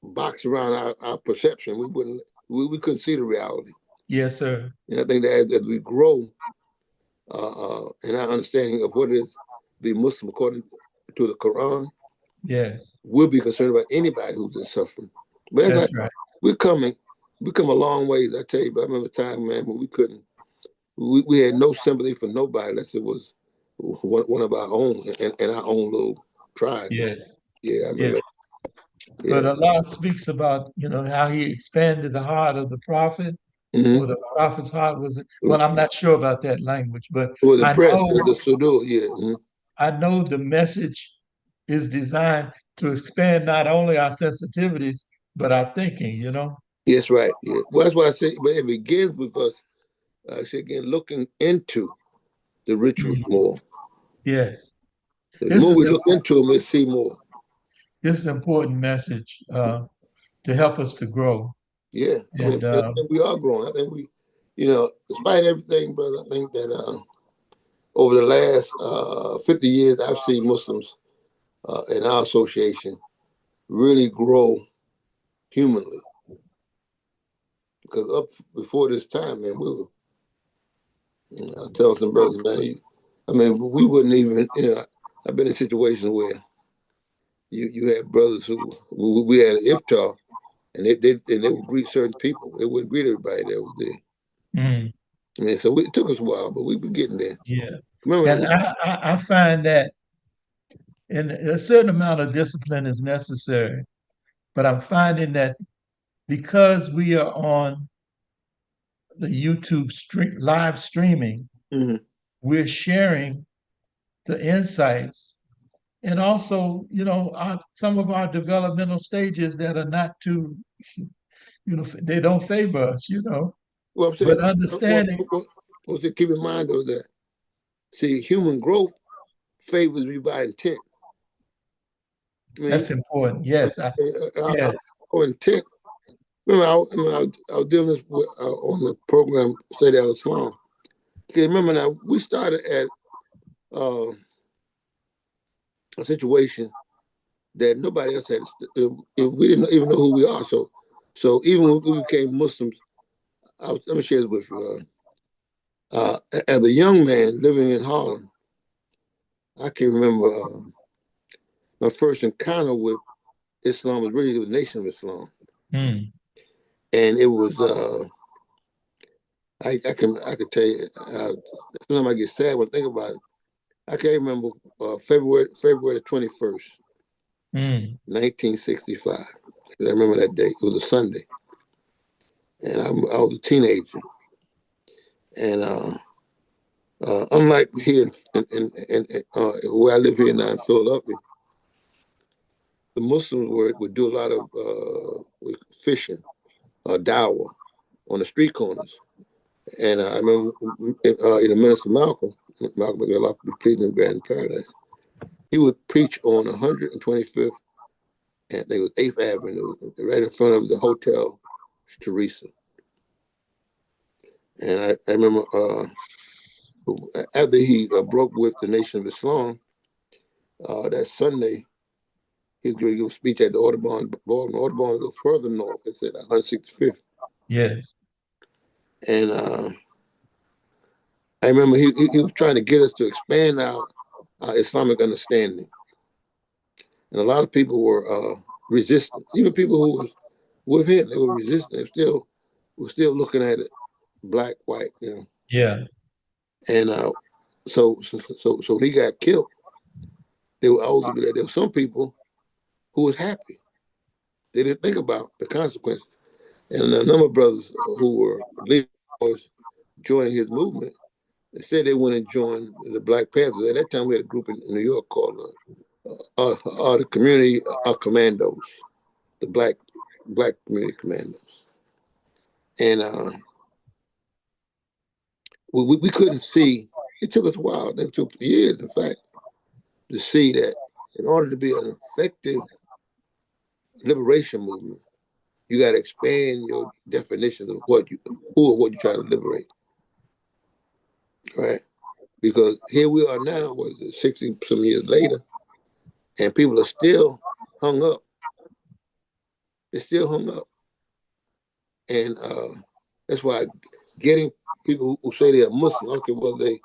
box around our perception. We couldn't see the reality. Yes, sir. And I think that as we grow in our understanding of what it is to be Muslim according to the Quran, Yes. we'll be concerned about anybody who's in suffering. But that's like That's right. we're coming, we come a long ways. I tell you, but I remember a time, man, when we had no sympathy for nobody unless it was one of our own in our own little tribe. Yes. Yeah, I Yes. remember. But Yeah. Allah speaks about, how he expanded the heart of the prophet, Mm-hmm. or the prophet's heart was, well, I'm not sure about that language, but It was the I press, know the sudur, yeah. Mm-hmm. I know the message is designed to expand not only our sensitivities, but our thinking. Yes, right. Yeah. Well, that's why I say, but it begins with us, I say again, looking into the rituals Mhm. more. Yes. The This more is we a look into them, we see more. this is an important message to help us to grow. Yeah, I mean, And and I think we are growing. I think despite everything, brother, I think that over the last 50 years, I've seen Muslims in our association really grow humanly. Because up before this time, man, we were, I was telling some brothers, man, I mean, we wouldn't even, I've been in situations where you had brothers who we had an iftar, and they would greet certain people. They wouldn't greet everybody that was there. mm, I mean, so it took us a while, but we were getting there. yeah, Remember and that? I find that a certain amount of discipline is necessary, but I'm finding that because we are on the YouTube live streaming, Mm-hmm. we're sharing the insights and also, some of our developmental stages that are not too, they don't favor us. Well, I'm But saying, understanding keep in mind though that see, human growth favors you by intent. I mean, that's important. Yes, yes, our intent. Remember, I was dealing this with, on the program Study Out Islam. See, remember now, we started at uh, a situation that nobody else had. We didn't even know who we are. So even when we became Muslims, let me share this with you. As a young man living in Harlem, I can remember my first encounter with Islam was really the Nation of Islam, mm, and it was I can tell you. Sometimes I get sad when I think about it. I can remember February 21st, mm, 1965. I remember that day. It was a Sunday, and I was a teenager. And unlike here in where I live here now in Philadelphia, the Muslims would do a lot of fishing, dawah on the street corners. And I remember, Minister Malcolm, may Allah be pleased and grant in paradise. He would preach on 125th, and I think it was 8th Avenue, right in front of the Hotel Teresa. And I remember after he broke with the Nation of Islam, that Sunday, he was going to give a speech at the Audubon Ballroom. Audubon goes further north. It's at 165th. yes, And I remember he was trying to get us to expand our Islamic understanding. And a lot of people were resistant. Even people who was with him, they were resistant. They were still looking at it black, white. yeah, And so he got killed. There were some people who was happy. They didn't think about the consequences. And a number of brothers who were leaders joining his movement. They said they went and joined the Black Panthers. At that time, we had a group in New York called the Community Commandos, the Black Community Commandos, and we couldn't see. It took us a while. It took years, in fact, to see that in order to be an effective liberation movement, you got to expand your definition of who or what you're trying to liberate, right? Because here we are now, 60 some years later, and people are still hung up. They're still hung up, and that's why getting people who say they're Muslim, I don't care whether they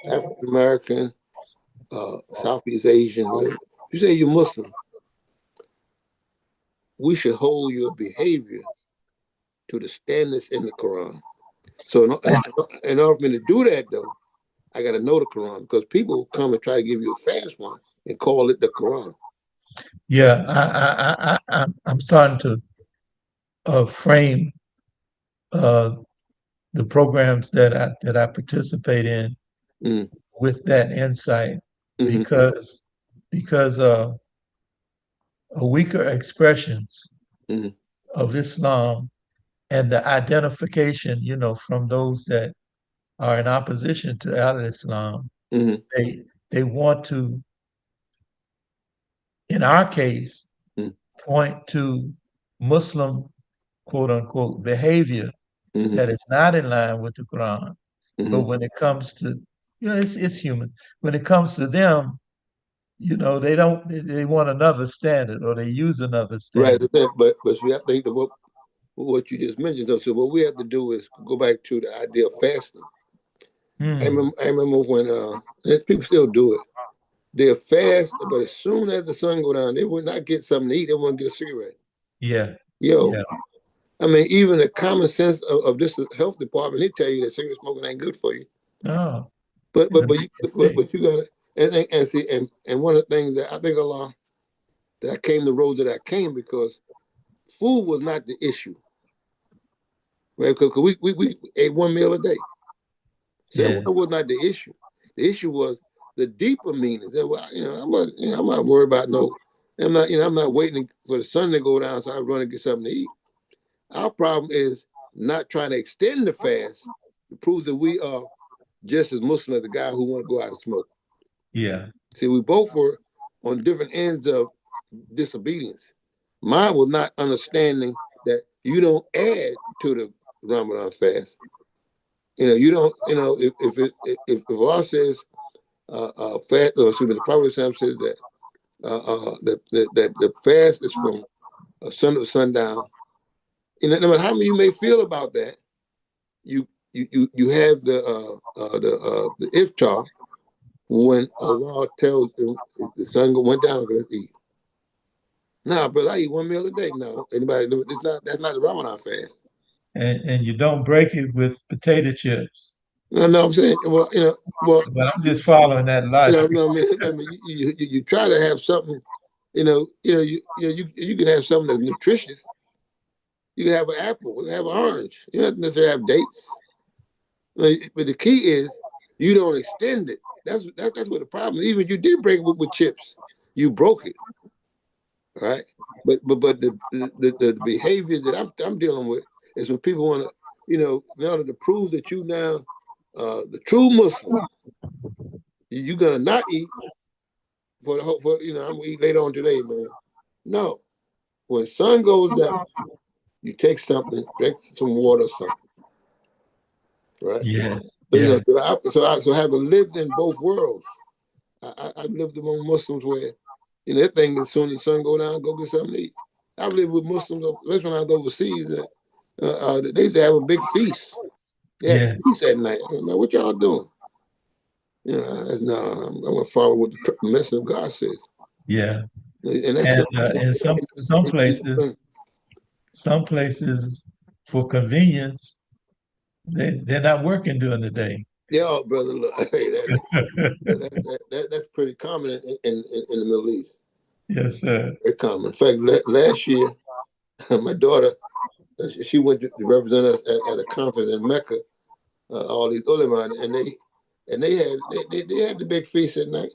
African American, Southeast Asian, whatever. If you say you're Muslim, we should hold your behavior to the standards in the Quran. So in order for me to do that, though, I got to know the Quran, because people will come and try to give you a fast one and call it the Quran. Yeah, I'm starting to frame the programs that I participate in with that insight, because weaker expressions of Islam and the identification, from those that are in opposition to Al-Islam, they want to, in our case, point to Muslim, quote unquote, behavior that is not in line with the Quran. But when it comes to, it's human. When it comes to them, they want another standard, or they use another Right, standard. but we have to think of what you just mentioned. So what we have to do is go back to the idea of fasting. I remember when people still do it. They'll fast, but as soon as the sun go down, they will not get something to eat. They want to get a cigarette. Yeah. Yo, Yeah. I mean, even the common sense of this health department, they tell you that cigarette smoking ain't good for you. Oh. But you gotta and see and one of the things that I think a lot that I came the road that I came, because food was not the issue. Right? Because we ate one meal a day. So Yeah. that was not the issue. The issue was the deeper meaning. That, well, I'm not worried about no. I'm not waiting for the sun to go down so I run and get something to eat. Our problem is not trying to extend the fast to prove that we are just as Muslim as the guy who want to go out and smoke. Yeah. See, we both were on different ends of disobedience. Mine was not understanding that you don't add to the Ramadan fast. You don't. If Allah says fast, or excuse me, the Prophet says that that the fast is from sun to sundown. No matter how you may feel about that, you have the iftar when Allah tells them if the sun went down, let's eat. Nah, brother, I eat one meal a day. No, anybody do it? That's not the Ramadan fast. And you don't break it with potato chips. No, I'm saying, But I'm just following that logic. no, I mean, you try to have something, you can have something that's nutritious. You can have an apple, you can have an orange. You don't necessarily have dates. But the key is you don't extend it. That's what the problem is. Even if you did break it with chips, you broke it, right? But the behavior that I'm dealing with is when people want to, in order to prove that you now the true Muslim, you're gonna not eat for the whole, I'm gonna eat later on today, man. No, when the sun goes down, you take something, drink some water or something, right? Yes. So Yeah. so having lived in both worlds, I've lived among Muslims where that thing as soon as the sun go down, go get something to eat. I've lived with Muslims, especially when I was overseas. They used to have a big feast. They had Yeah. feast at night. Man, what y'all doing? I'm gonna follow what the message of God says. Yeah. And that's And in some places, for convenience, they're not working during the day. yeah, brother. Look, hey, that's pretty common in the Middle East. Yes, sir. Very common. In fact, last year, my daughter, she went to represent us at a conference in Mecca, all these ulama, and they had the big feast at night.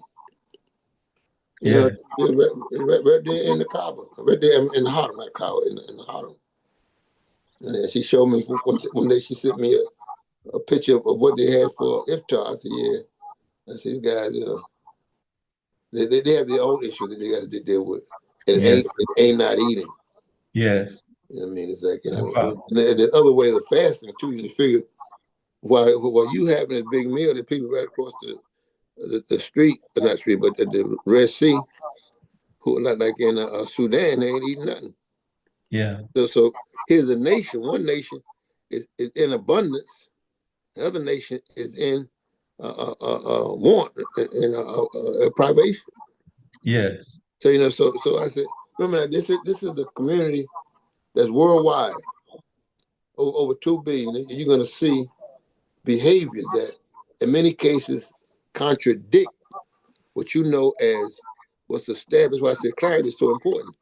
You know, Yes. right there in the Kaaba, right there in the Haram, not Kaaba, in the Haram. And then she showed me one day. She sent me a picture of what they had for iftar. I said, "Yeah." I said, "These guys, they have their own issue that they got to deal with. Yes. It ain't not eating. Yes. You know what I mean? It's like, you No know, problem. and there's other ways of fasting too. You just figure while you having a big meal, the people right across the street, not street, but the Red Sea, who like in Sudan, they ain't eating nothing. Yeah. So here's a nation. One nation is in abundance. The other nation is in want and privation. Yes. So so I said, remember that this is the community that's worldwide, over 2 billion. And you're going to see behaviors that, in many cases, contradict what you know as what's established. Why I said clarity is so important.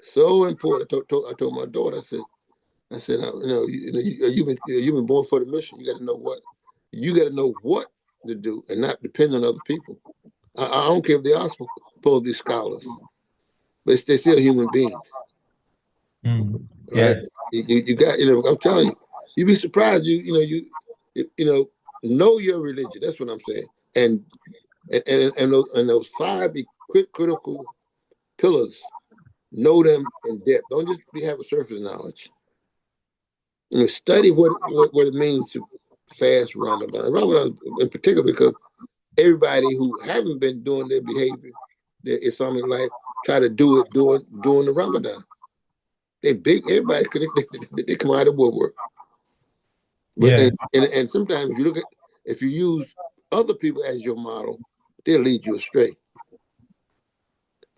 So important. I told my daughter. I said, you've been born for the mission. You got to know what to do, and not depend on other people. I don't care if they are supposed to be scholars, but they're still human beings. Mm. All right, Yes. you got, I'm telling you, you'd be surprised. Know your religion. That's what I'm saying. And those five critical pillars, know them in depth. Don't just have a surface knowledge. Study what it means to fast Ramadan. Ramadan in particular, because everybody who haven't been doing their behavior, their Islamic life, try to do it during the Ramadan. They big everybody they come out of the woodwork. But Yes. and sometimes if you use other people as your model, they'll lead you astray.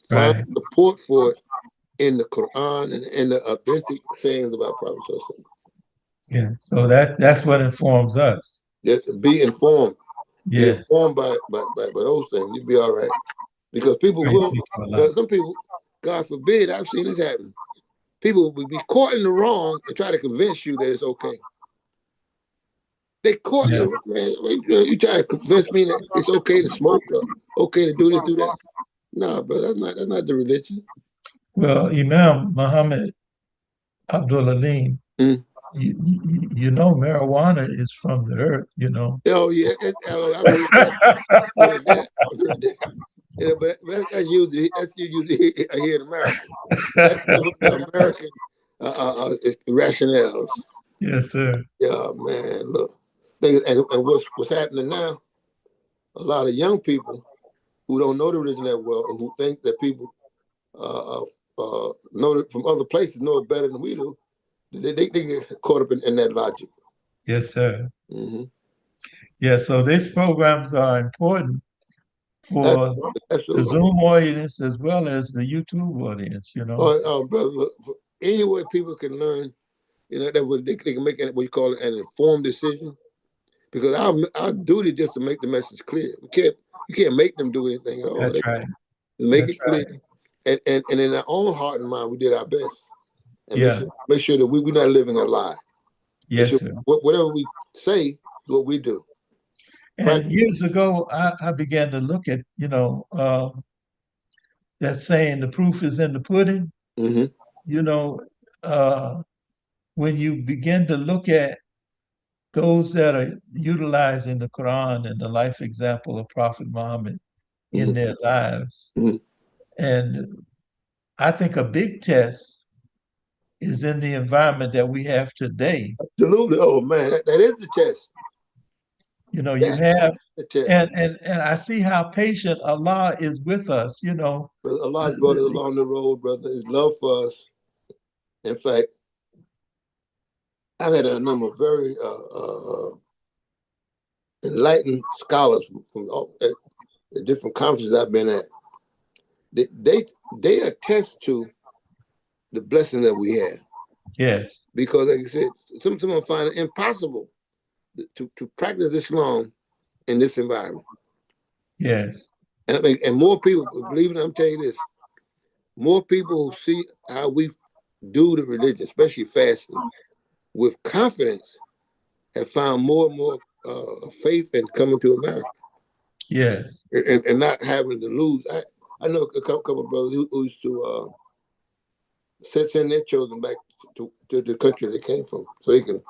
Find Right. support for it in the Quran and in the authentic sayings about Prophet. Yeah. So that's what informs us. Just be informed. Be Yes. informed by those things. You'll be all right. Because people Praise will, be to Allah. some people, God forbid, I've seen this happen. People will be caught in the wrong and try to convince you that it's okay. They caught Yeah. you, man. You try to convince me that it's okay to smoke or okay to do this, do that. No, bro, that's not the religion. Well, Imam Muhammad Abdul Alim, Mm. you know marijuana is from the earth, you know. Oh yeah, I've heard that. I've heard that. I've heard that. But that's usually here in America. That's the American rationales. Yes, sir. Yeah, man, look. And what's happening now? A lot of young people who don't know the religion that well and who think that people know it from other places, know it better than we do. They get caught up in that logic. Yes, sir. Mm-hmm. Yeah, so these programs are important for the Absolutely. Zoom audience as well as the YouTube audience, you know. Brother, look, any way people can learn, they can make what you call it an informed decision. Because our duty just to make the message clear. You can't make them do anything at all. That's right. Make That's it clear, right. and in our own heart and mind, we did our best, and Yeah. make sure that we're not living a lie. Make Yes, sure sir. whatever we say is what we do. And years ago, I began to look at, that saying, the proof is in the pudding. Mm-hmm. You know, uh, when you begin to look at those that are utilizing the Quran and the life example of Prophet Muhammad in Mm-hmm. their lives. Mm-hmm. And I think a big test is in the environment that we have today. Absolutely. Oh man, that is the test. You That have, is the test. and I see how patient Allah is with us. Brother, Allah brought us The- along the road, brother. His love for us. In fact, I've had a number of very enlightened scholars from all, the different conferences I've been at. They attest to the blessing that we have. yes, Because, like I said, someone find it impossible to practice this long in this environment. yes, And I think, and more people, believe it, I'm telling you this, more people who see how we do the religion, especially fasting, with confidence, have found more and more faith in coming to America. Yes. And not having to lose. I know a couple of brothers who used to send their children back to the country they came from, so they can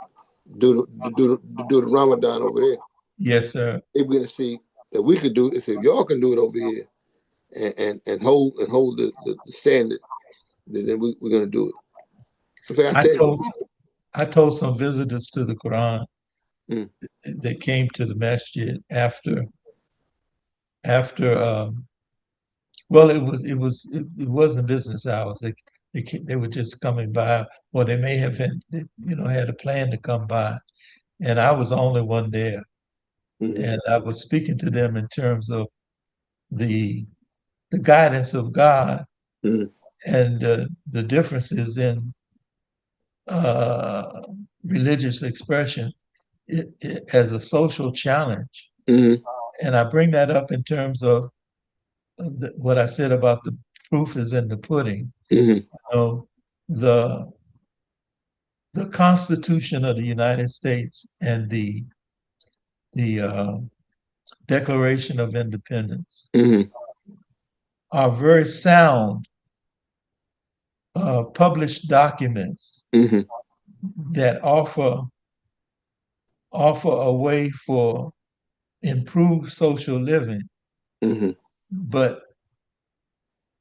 do the Ramadan over there. Yes, sir. They begin to see that we could do it. They say, if y'all can do it over here and hold the standard, then we're going to do it. In fact, I I tell you, told I told some visitors to the Quran. mm, They came to the masjid after well, it wasn't business hours. They were just coming by, or they may have had a plan to come by, and I was the only one there, mm, and I was speaking to them in terms of the the guidance of God mm, and the differences in uh, religious expressions as a social challenge. mm, And I bring that up in terms of what I said about the proof is in the pudding. mm, You know, the the Constitution of the United States and the Declaration of Independence mm, are very sound published documents mm, that offer a way for improved social living. mm, But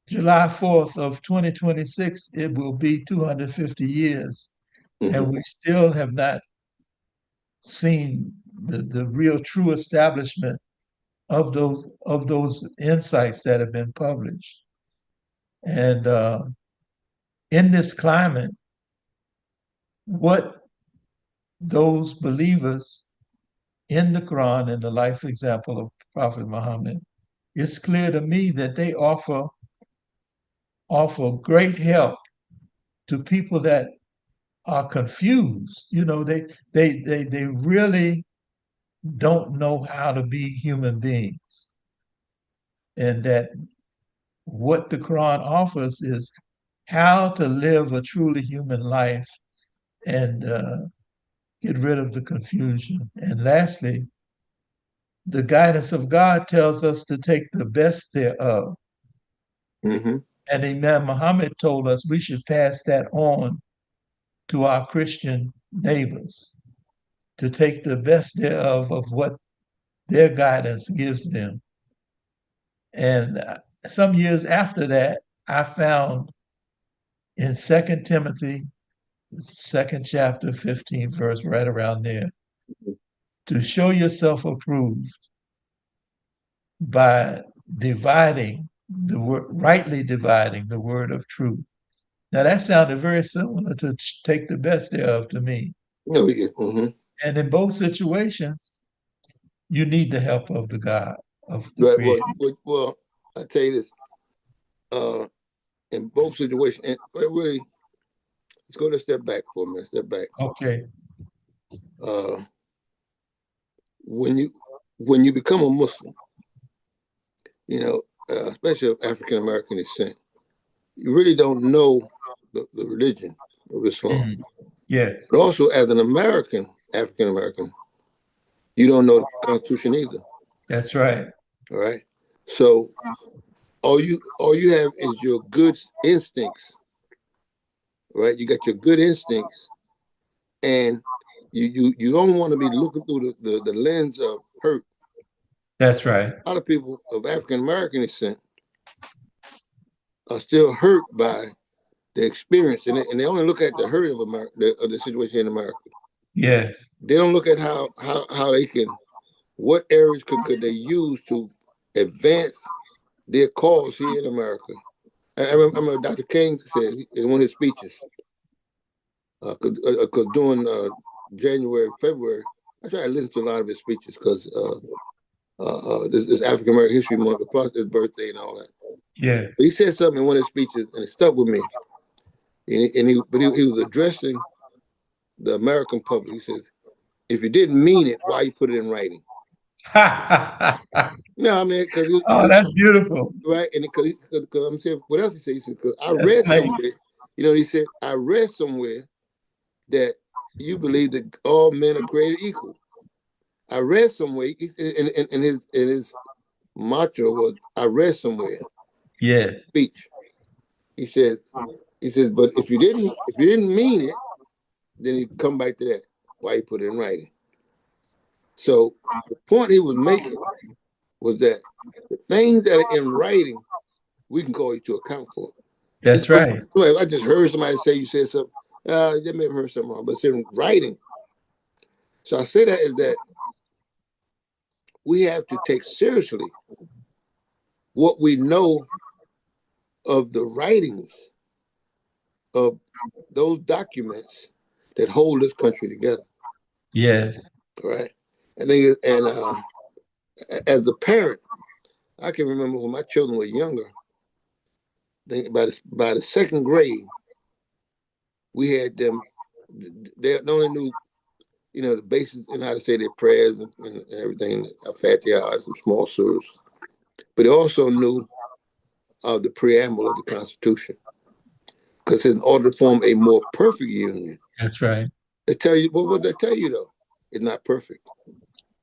July 4th of 2026, it will be 250 years, and mm, we still have not seen the real true establishment of those insights that have been published. And in this climate, what those believers in the Quran and the life example of Prophet Muhammad, it's clear to me that they offer great help to people that are confused. You know, they really don't know how to be human beings, and that what the Quran offers is how to live a truly human life and get rid of the confusion. And lastly, the guidance of God tells us to take the best thereof. mm, And Imam Muhammad told us we should pass that on to our Christian neighbors to take the best thereof of what their guidance gives them. And some years after that, I found in 2 Timothy, second chapter, 15th verse, right around there, to show yourself approved by rightly dividing the word of truth. Now that sounded very similar to take the best thereof to me. no, yeah, mm-hmm. And in both situations, you need the help of the God of the Right. Creator. Well, I tell you this. Uh, in both situations, and really, let's go to step back for a minute. Step back. Okay. Uh, when you become a Muslim, you know, especially of African American descent, you really don't know the religion of Islam. Mm. Yes, But also, as an American, African American, you don't know the Constitution either. that's right. All right. So all you have is your good instincts, right? You got your good instincts, and you don't want to be looking through the lens of hurt. That's right. A lot of people of African American descent are still hurt by the experience, and they only look at the hurt of America, of the situation in America. Yes, They don't look at how they can, what areas could they use to advance their cause here in America. I remember Dr. King said in one of his speeches, because during January, February, I try to listen to a lot of his speeches because this African American History Month, plus his birthday and all that. yes. But he said something in one of his speeches, and it stuck with me. He was addressing the American public. He says, "If you didn't mean it, why you put it in writing?" No, I mean, Oh, that's beautiful. right, and because I'm saying, what else he said? He said, because I That's read great. somewhere, he said, I read somewhere that you believe that all men are created equal. I read somewhere, in his mantra was, I read somewhere, Yes, speech. He says, but if you didn't mean it, then he come back to that. Why he put it in writing. So the point he was making was that the things that are in writing, we can call you to account for. that's right. I just heard somebody say you said something. They may have heard something wrong, but it's in writing. So I say that is that we have to take seriously what we know of the writings of those documents that hold this country together. Yes, Right. I think, and as a parent, I can remember when my children were younger. I think by the second grade, we had them. They only knew, the basics and how to say their prayers and everything, Fatiha, some small surahs. But they also knew the preamble of the Constitution. Because in order to form a more perfect union, that's right. they tell you, well, what they tell you though? It's not perfect.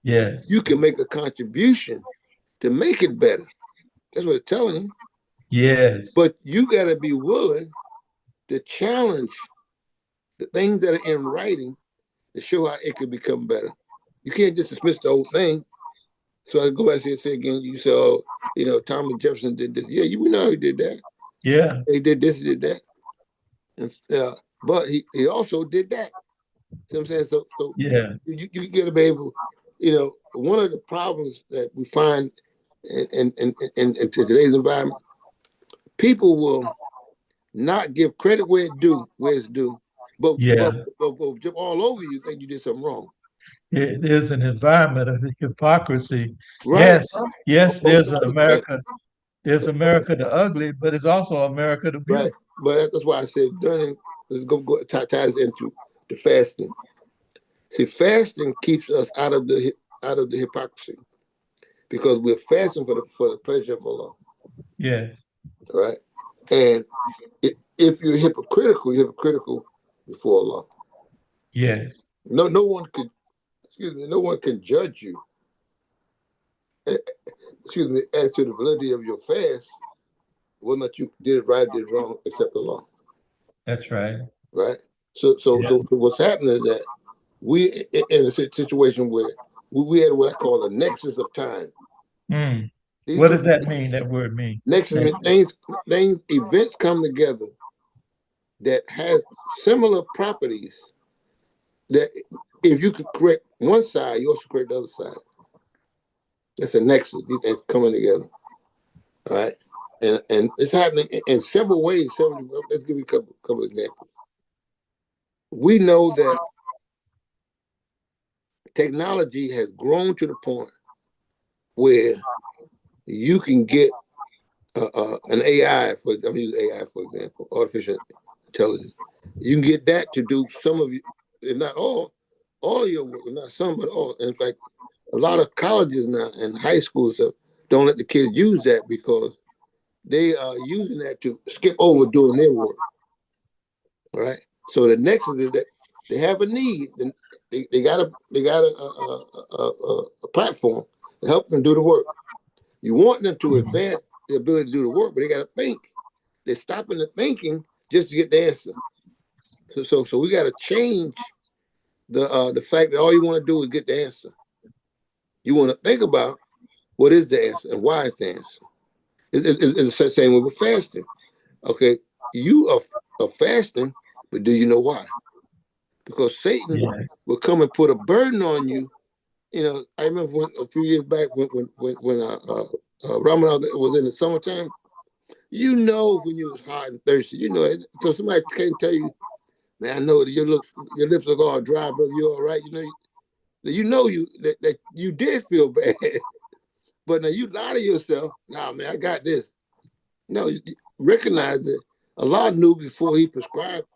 Yes, You can make a contribution to make it better. That's what they're telling you. yes, But you got to be willing to challenge the things that are in writing to show how it could become better. You can't just dismiss the whole thing. So I go back and say again, you say, oh, Thomas Jefferson did this. Yeah, we know he did that. yeah, He did this, he did that. And, but he also did that. See what I'm saying? So yeah, you got to be able, one of the problems that we find in today's environment, people will not give credit where it's due, but yeah. jump all over you, think you did something wrong. There's an environment of hypocrisy. Right. Yes, yes, Both there's sides. Right. There's America the ugly, but it's also America the Right. beautiful. But that's why I said during, let's go tie this into the fasting. See, fasting keeps us out of the hypocrisy because we're fasting for the pleasure of Allah. Yes, Right. And if you're hypocritical before Allah. yes, No one could, excuse me, no one can judge you, eh, excuse me, as to the validity of your fast, whether or not you did it right, did it wrong, except Allah. that's right. Right. So, so, Yeah. so, so what's happening is that we in a situation where we had what I call a nexus of time. Mm. These What are does that mean? That word mean? nexus means Nexus. events come together that has similar properties that if you could correct one side, you also correct the other side. It's a nexus. These things coming together. All right. And it's happening in several ways. Let's give you a couple of examples. We know that technology has grown to the point where you can get an AI, I'm using AI for example, artificial intelligence. You can get that to do some of you, if not all of your work, not some, but all. In fact, a lot of colleges now and high schools don't let the kids use that because they are using that to skip over doing their work. Right. So the next is that they have a need. They got a platform to help them do the work. You want them to advance the ability to do the work, but they got to think. They're stopping the thinking just to get the answer. So we got to change the fact that all you want to do is get the answer. You want to think about what is the answer and why is the answer. It's the same with fasting. Okay, you are fasting, but do you know why? Because Satan Yes, will come and put a burden on you. I remember a few years back when Ramadan was in the summertime. When you was hot and thirsty. So somebody can't tell you, man. I know that your lips look all dry, brother. You all right? That you did feel bad, but now you lie to yourself. Nah, man, I got this. No, you recognize that Allah knew before He prescribed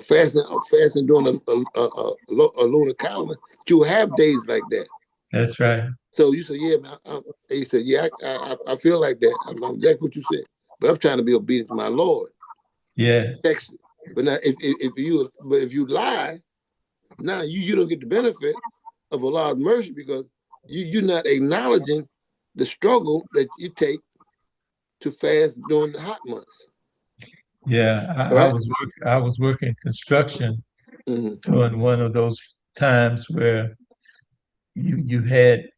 fasting during a lunar calendar. You will have days like that. that's right. So you said, yeah, man. He said, yeah, I feel like that. I'm exactly what you said, but I'm trying to be obedient to my Lord. Yes, Text it. But now, if you lie, Now you don't get the benefit of Allah's mercy because you're not acknowledging the struggle that you take to fast during the hot months. Yeah, Right? I was working construction Mm-hmm. during one of those times where you had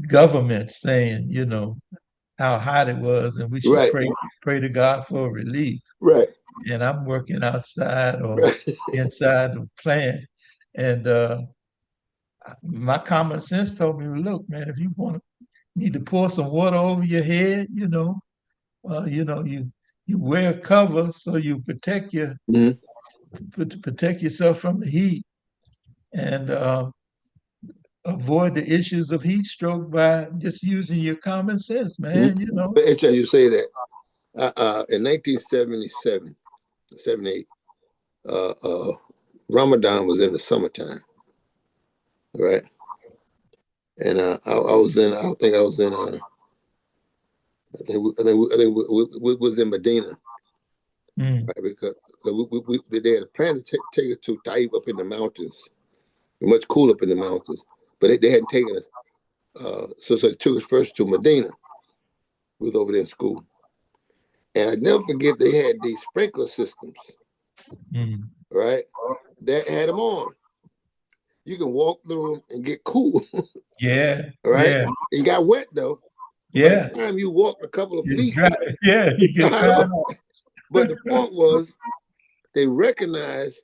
government saying, you know, how hot it was and we should Right. pray to God for relief. Right. And I'm working outside or Right. inside the plant. And my common sense told me, look, man, if you need to pour some water over your head, you know, you wear a cover so you Mm-hmm. protect yourself from the heat and avoid the issues of heat stroke by just using your common sense, man. You Mm-hmm. know. But interesting you say that. In 1977, 78, uh, uh, Ramadan was in the summertime, right? And I was in. I think I was in. I think we was in Medina, Mm, right? Because they had planned to take us to Taif up in the mountains, much cool up in the mountains, but they hadn't taken us. So they took us first to Medina. We was over there in school, and I never forget they had these sprinkler systems, mm. right? That had them on. You can walk through them and get cool, Yeah, right? yeah, It got wet though. By the yeah. time you walked a couple of You feet, dry, yeah, you it get dried dried off. up. But the point was they recognized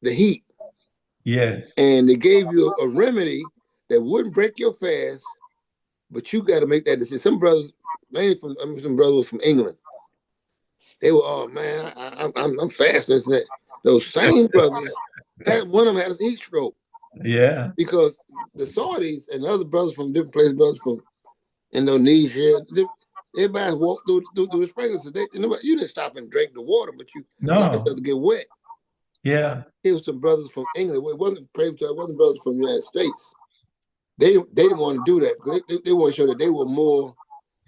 the heat Yes. and they gave you a remedy that wouldn't break your fast, but you got to make that decision. Some brothers, mainly from some brothers from England, they were, oh man, I'm fasting. Those same brothers had one of them had a heat stroke Yeah. because the Saudis and other brothers from different places, brothers from Indonesia, everybody walked through the sprinklers. You didn't stop and drink the water, but you allowed No. yourself to get wet. Yeah. Here was some brothers from England. It wasn't brothers from the United States. They didn't want to do that because they want to show that they were more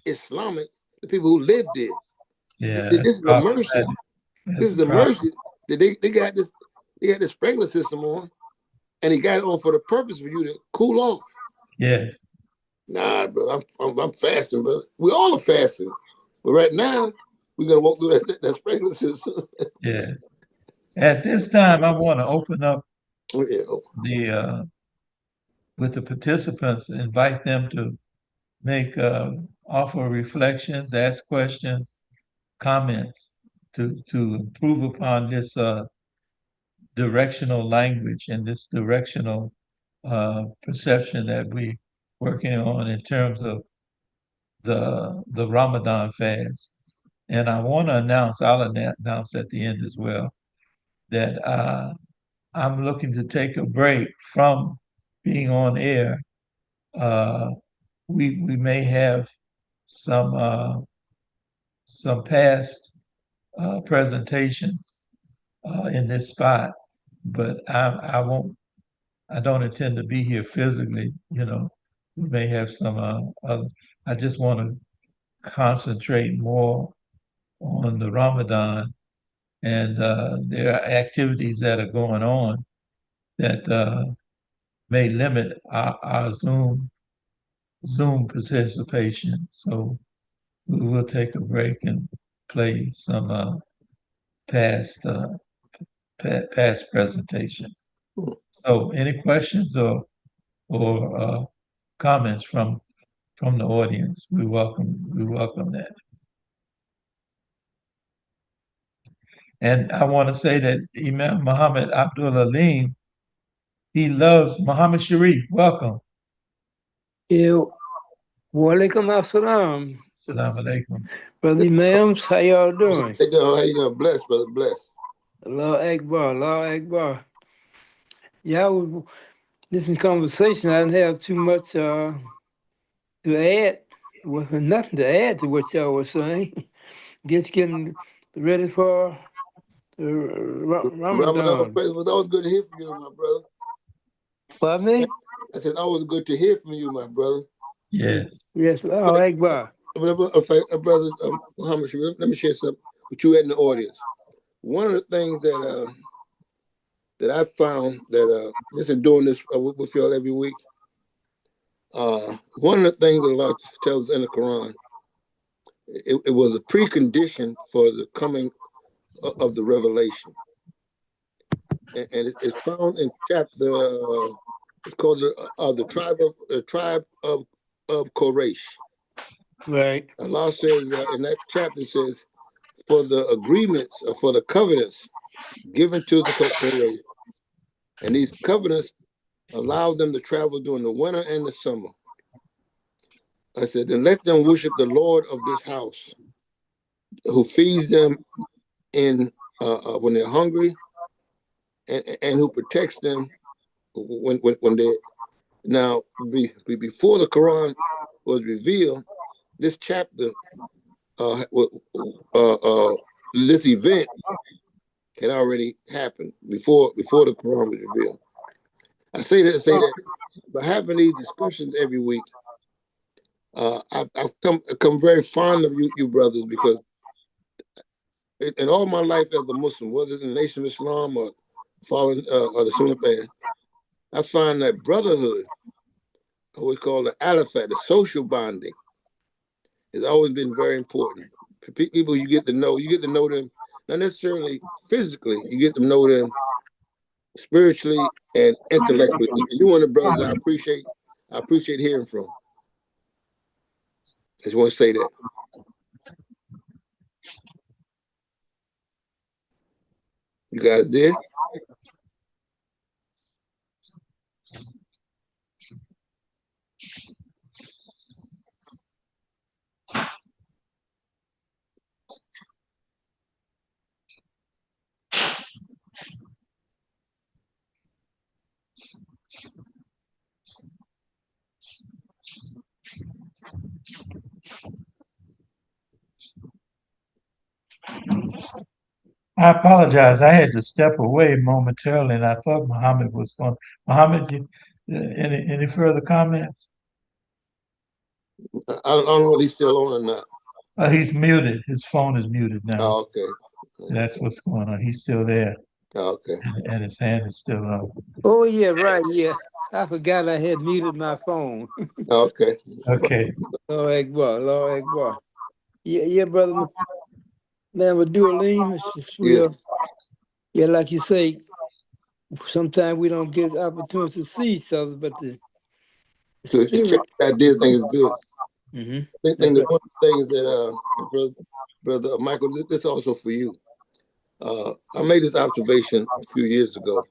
Islamic. The people who lived there. Yeah. This That's is a mercy. problematic. This That's a is a problem. mercy that they got this. They had the sprinkler system on, and he got it on for the purpose for you to cool off. Yes. Nah, brother, I'm fasting, brother. We all are fasting, but right now we're gonna walk through that sprinkler system. Yeah. At this time, I want to open up Yeah. the with the participants, invite them to make offer reflections, ask questions, comments to improve upon this directional language and this directional perception that we working on in terms of the Ramadan fast. And I want to announce, I'll announce at the end as well, that I'm looking to take a break from being on air. Uh, we may have some past presentations in this spot, but I won't. I don't intend to be here physically. You know, we may have some other. I just want to concentrate more on the Ramadan, and there are activities that are going on that may limit our Zoom participation. So we will take a break and play some past past presentations. So, any questions or comments from the audience? We welcome that. And I want to say that Imam Muhammad Abdul Alim, he loves Muhammad Sharif. Welcome. Yeah, walaikum assalam. Assalamu alaikum. Brother Imams, how y'all doing? How you doing? Bless, brother, bless. Allah Akbar, Allah Akbar. Yeah, this is conversation. I didn't have too much to add. Wasn't nothing to add to what y'all were saying. Just getting ready for Ramadan Ramadan. praise was always good to hear from you, my brother. Pardon me? I said always good to hear from you, my brother. Yes. Yes, Allah Akbar. Brother Muhammad, let me share something with you in the audience. One of the things that that I found that just in doing this with y'all every week. One of the things that Allah tells us in the Quran, it was a precondition for the coming of the revelation, and it's found in chapter. It's called the tribe of Quraysh. Right. Allah says in that chapter, it says, for the agreements or for the covenants given to the Quraysh, and these covenants allow them to travel during the winter and the summer. I said, then let them worship the Lord of this house, who feeds them in when they're hungry, and who protects them when they. Now, before the Quran was revealed, this chapter, this event had already happened before the Quran was revealed. I say that by having these discussions every week, I've come very fond of you brothers, because in all my life as a Muslim, whether it's in the Nation of Islam or following or the Sunnah band, I find that brotherhood, what we call the alifat, the social bonding, has always been very important. People you get to know them, not necessarily physically, you get to know them spiritually and intellectually. And you one of the brothers I appreciate hearing from. I just want to say that. You guys there? I apologize. I had to step away momentarily, and I thought Muhammad was going. Muhammad, any further comments? I don't know if he's still on or not. He's muted. His phone is muted now. Oh, okay. That's what's going on. He's still there. Oh, okay. And his hand is still up. Oh yeah, right. Yeah, I forgot I had muted my phone. Okay. Okay. Lord Akbar, Lord Akbar. Yeah, brother. Man, with Duoline, it's just real. Yeah, like you say, sometimes we don't get opportunities to see each other, but the So spirit. I did think it's good. Mm-hmm. I think that one of the things that brother Michael, this is also for you. I made this observation a few years ago.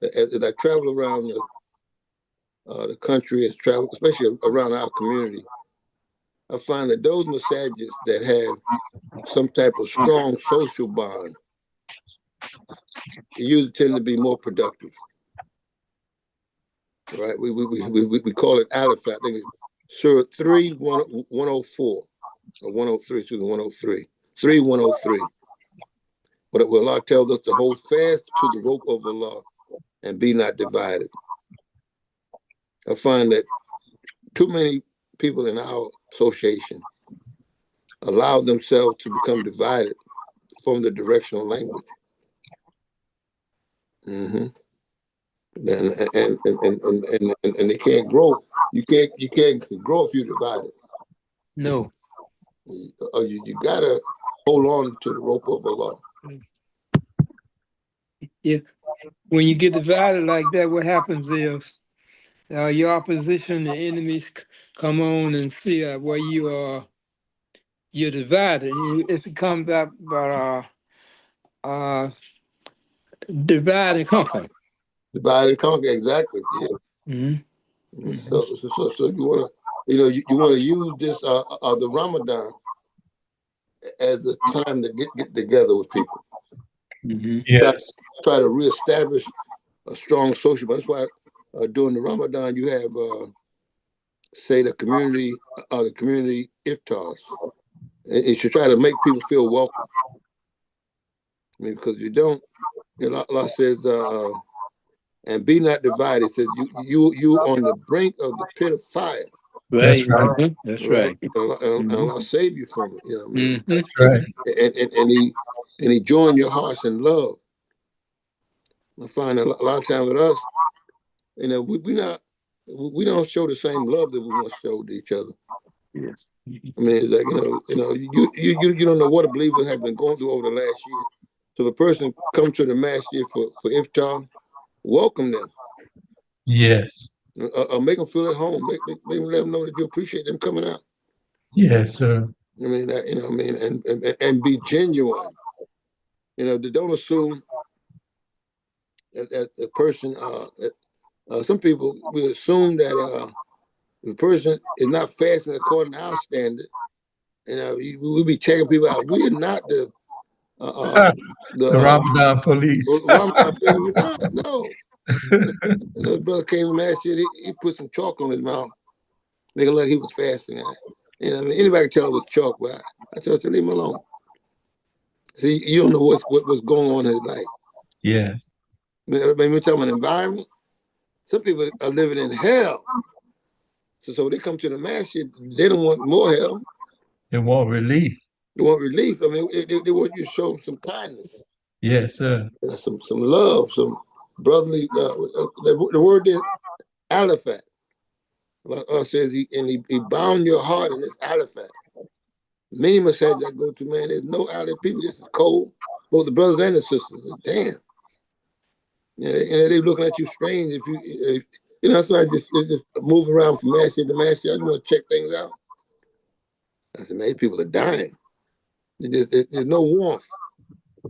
As I travel around the country, especially around our community, I find that those massages that have some type of strong social bond usually tend to be more productive. Right? We call it alipha. I think it's Surah 104 or 103, excuse me, 103. 103. But Allah tells us to hold fast to the rope of Allah and be not divided. I find that too many people in our association allow themselves to become divided from the directional language. Mm-hmm. And they can't grow. You can't grow if you're divided. No. You gotta hold on to the rope of Allah. Yeah. When you get divided like that, what happens is your opposition, the enemies come on and see where you are. You're divided. It's come back about divide and conquer. Divide and conquer, exactly. Yeah. Mm-hmm. So you wanna, you wanna use this the Ramadan as a time to get together with people. Mm-hmm. Yes. Try to reestablish a strong social. That's why during the Ramadan you have say the community iftars. It should try to make people feel welcome. I mean, because if you don't, Allah says, and be not divided. It says you on the brink of the pit of fire. Right. That's right. That's right. And Allah save you from it. You know what I mean? That's right. And he joined your hearts in love. I find a lot of times with us, you know, we don't show the same love that we want to show to each other. Yes. I mean, it's like, you don't know what a believer has been going through over the last year. So if a person comes to the masjid for iftar, welcome them. Yes. Make them feel at home. Make them let them know that you appreciate them coming out. Yes, sir. I mean, and be genuine. You know, don't assume that a person. Some people will assume that if a person is not fasting according to our standard, we'll be checking people out. We're not the The Ramadan police. Ramadan baby. We're not. No. Another brother came to last year. He put some chalk on his mouth, making like he was fasting. You know, I mean, anybody can tell it was chalk, but I told you to leave him alone. See, you don't know what's going on in his life. Yes. I mean, we're talking about environment. Some people are living in hell. So when they come to the masjid, they don't want more hell. They want relief. They want relief. I mean, they want you to show some kindness. Yes, sir. Some love, some brotherly. The word is alifat. Like says he bound your heart in this alifat. Many massages I go to, man, there's no alifat. People just cold. Both the brothers and the sisters. Damn. Yeah, and they looking at you strange if you know, that's why I just move around from masjid to masjid. I just want to check things out. I said, man, people are dying. There's no warmth.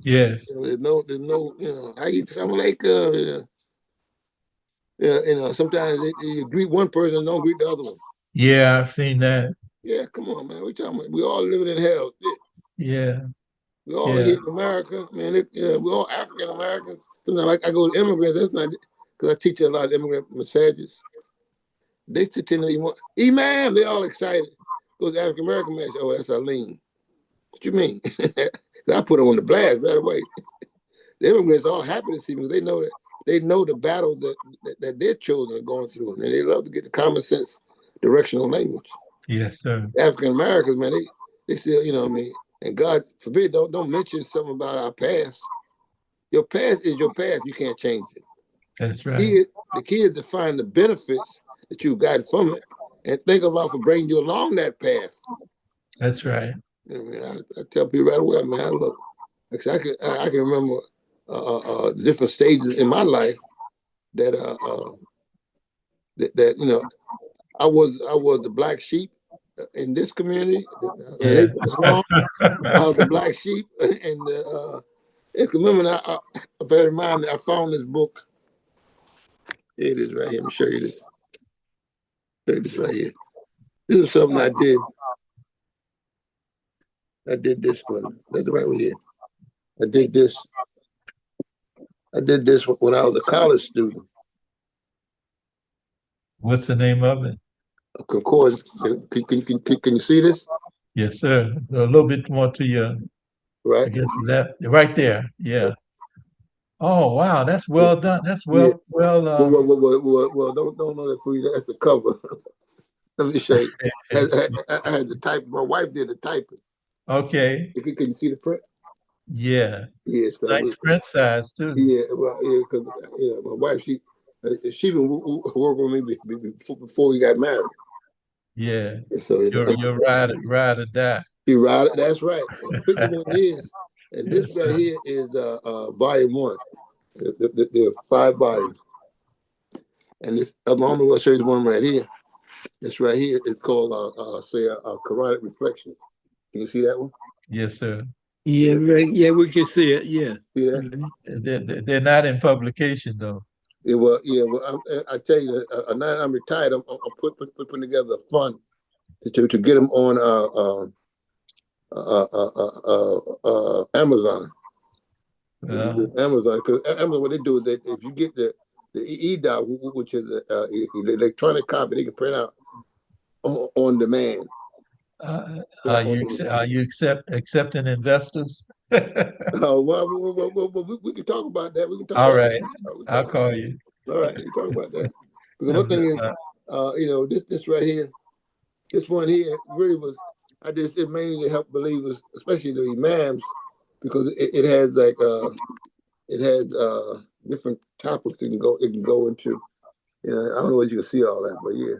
Yes. There's no, how you sound like, sometimes you greet one person and don't greet the other one. Yeah, I've seen that. Yeah, come on, man. We all living in hell. Yeah. We all here in America, man. We all African Americans. Sometimes I go to immigrants. That's not because I teach a lot of immigrant massages. They sit in there, Imam, they all excited. Goes to African American match. Oh, that's Arlene. What you mean? I put them on the blast right away. The immigrants are all happy to see me because they know the battle that their children are going through, and they love to get the common sense directional language. Yes, sir. African Americans, man, they still, you know what I mean? And God forbid, don't mention something about our past. Your past is your past. You can't change it. That's right. The key is to find the benefits that you got from it and think of Allah for bringing you along that path. That's right. You know what I mean? I tell people right away, man, look, I can remember different stages in my life that you know, I was the black sheep in this community. Yeah. Islam, I was the black sheep, and remember, if I remind me, I found this book. Here it is right here. Let me show you this. Show you this right here. This is something I did. I did this one. That's right here. I did this. I did this when I was a college student. What's the name of it? Concord. Can you see this? Yes, sir. A little bit more to your, Right. I guess that right there. Yeah. Oh wow, that's well done. That's well. Well, don't know that for you. That's the cover. Let me show you. I had the type. My wife did the typing. Okay. Can you see the print? Yeah. Yeah. So Nice print size too. Yeah. Well, yeah, because my wife she been working with me before we got married. Yeah. So You're ride or die. You ride it. That's right. 51 years, and this right here is volume 1. There are 5 volumes, and this along the way, I'll show you one right here. This right here is called Quranic Reflection. Can you see that one? Yes, sir. Yeah, yeah, we can see it. Yeah. See that? They're not in publication though. Yeah, well, I tell you, now that I'm retired, I'm putting together a fund to get them on Amazon. Amazon, because Amazon, what they do is if you get the e-doc, which is the electronic copy, they can print out on demand. Are you accepting investors? Well, we can talk about that. We can talk. All right, I'll call you. All right, we can talk about that. Because one thing is, this right here, this one here really was. It mainly to help believers, especially the imams, because it has different topics it can go into. You know, I don't know if you can see all that, but yeah,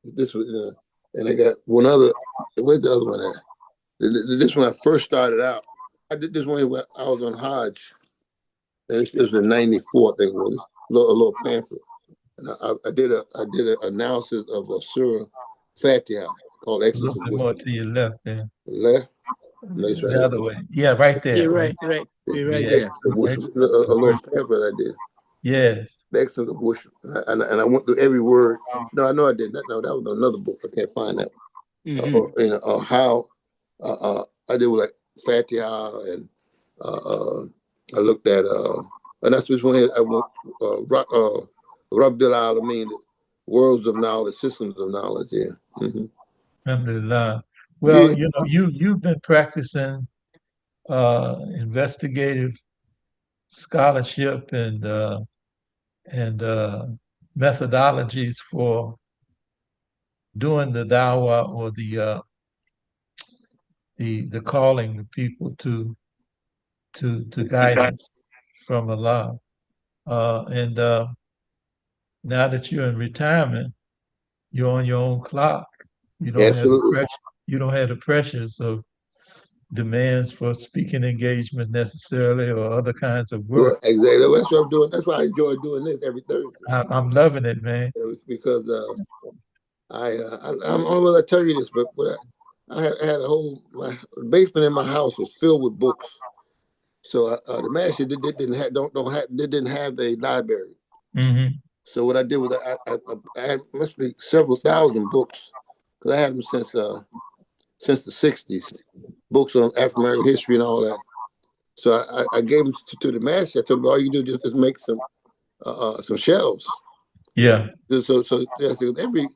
this was, and I got one other. Where's the other one at? This when I first started out. I did this one when I was on Hodge. And this was in '94, I think it was. A little pamphlet. And I did an analysis of a Surah Fatiha called A Excellence little of bit Wisdom. more to your left there. Left? No, it's right The here. other way. Yeah, right there. You're Right. right, right. You're right The there. excellent A little worship. pamphlet I did. Yes. The Excellence of Worship. And I went through every word. No, I know I didn't. No, that was another book. I can't find that. How I did with like Fatiha and I looked at and that's which one I went Rabbil Alameen, worlds of knowledge, systems of knowledge. Yeah. Alhamdulillah. Well, Yeah, you've been practicing investigative scholarship and methodologies for doing the dawah or the calling of people to guidance from Allah. And now that you're in retirement, you're on your own clock. You don't have the absolutely. pressure. You don't have the pressures of demands for speaking engagements necessarily or other kinds of Well, work. exactly. That's what I'm doing. That's why I enjoy doing this every Thursday. I'm loving it, man. Because I don't know whether I tell you this, but I had a whole my basement in my house was filled with books. So the master didn't have don't have they didn't have a library. Hmm. So what I did was I had must be several thousand books because I had them since the '60s, books on African American history and all that. So I gave them to the master. I told him all you do is make some shelves. Yeah. So yes, every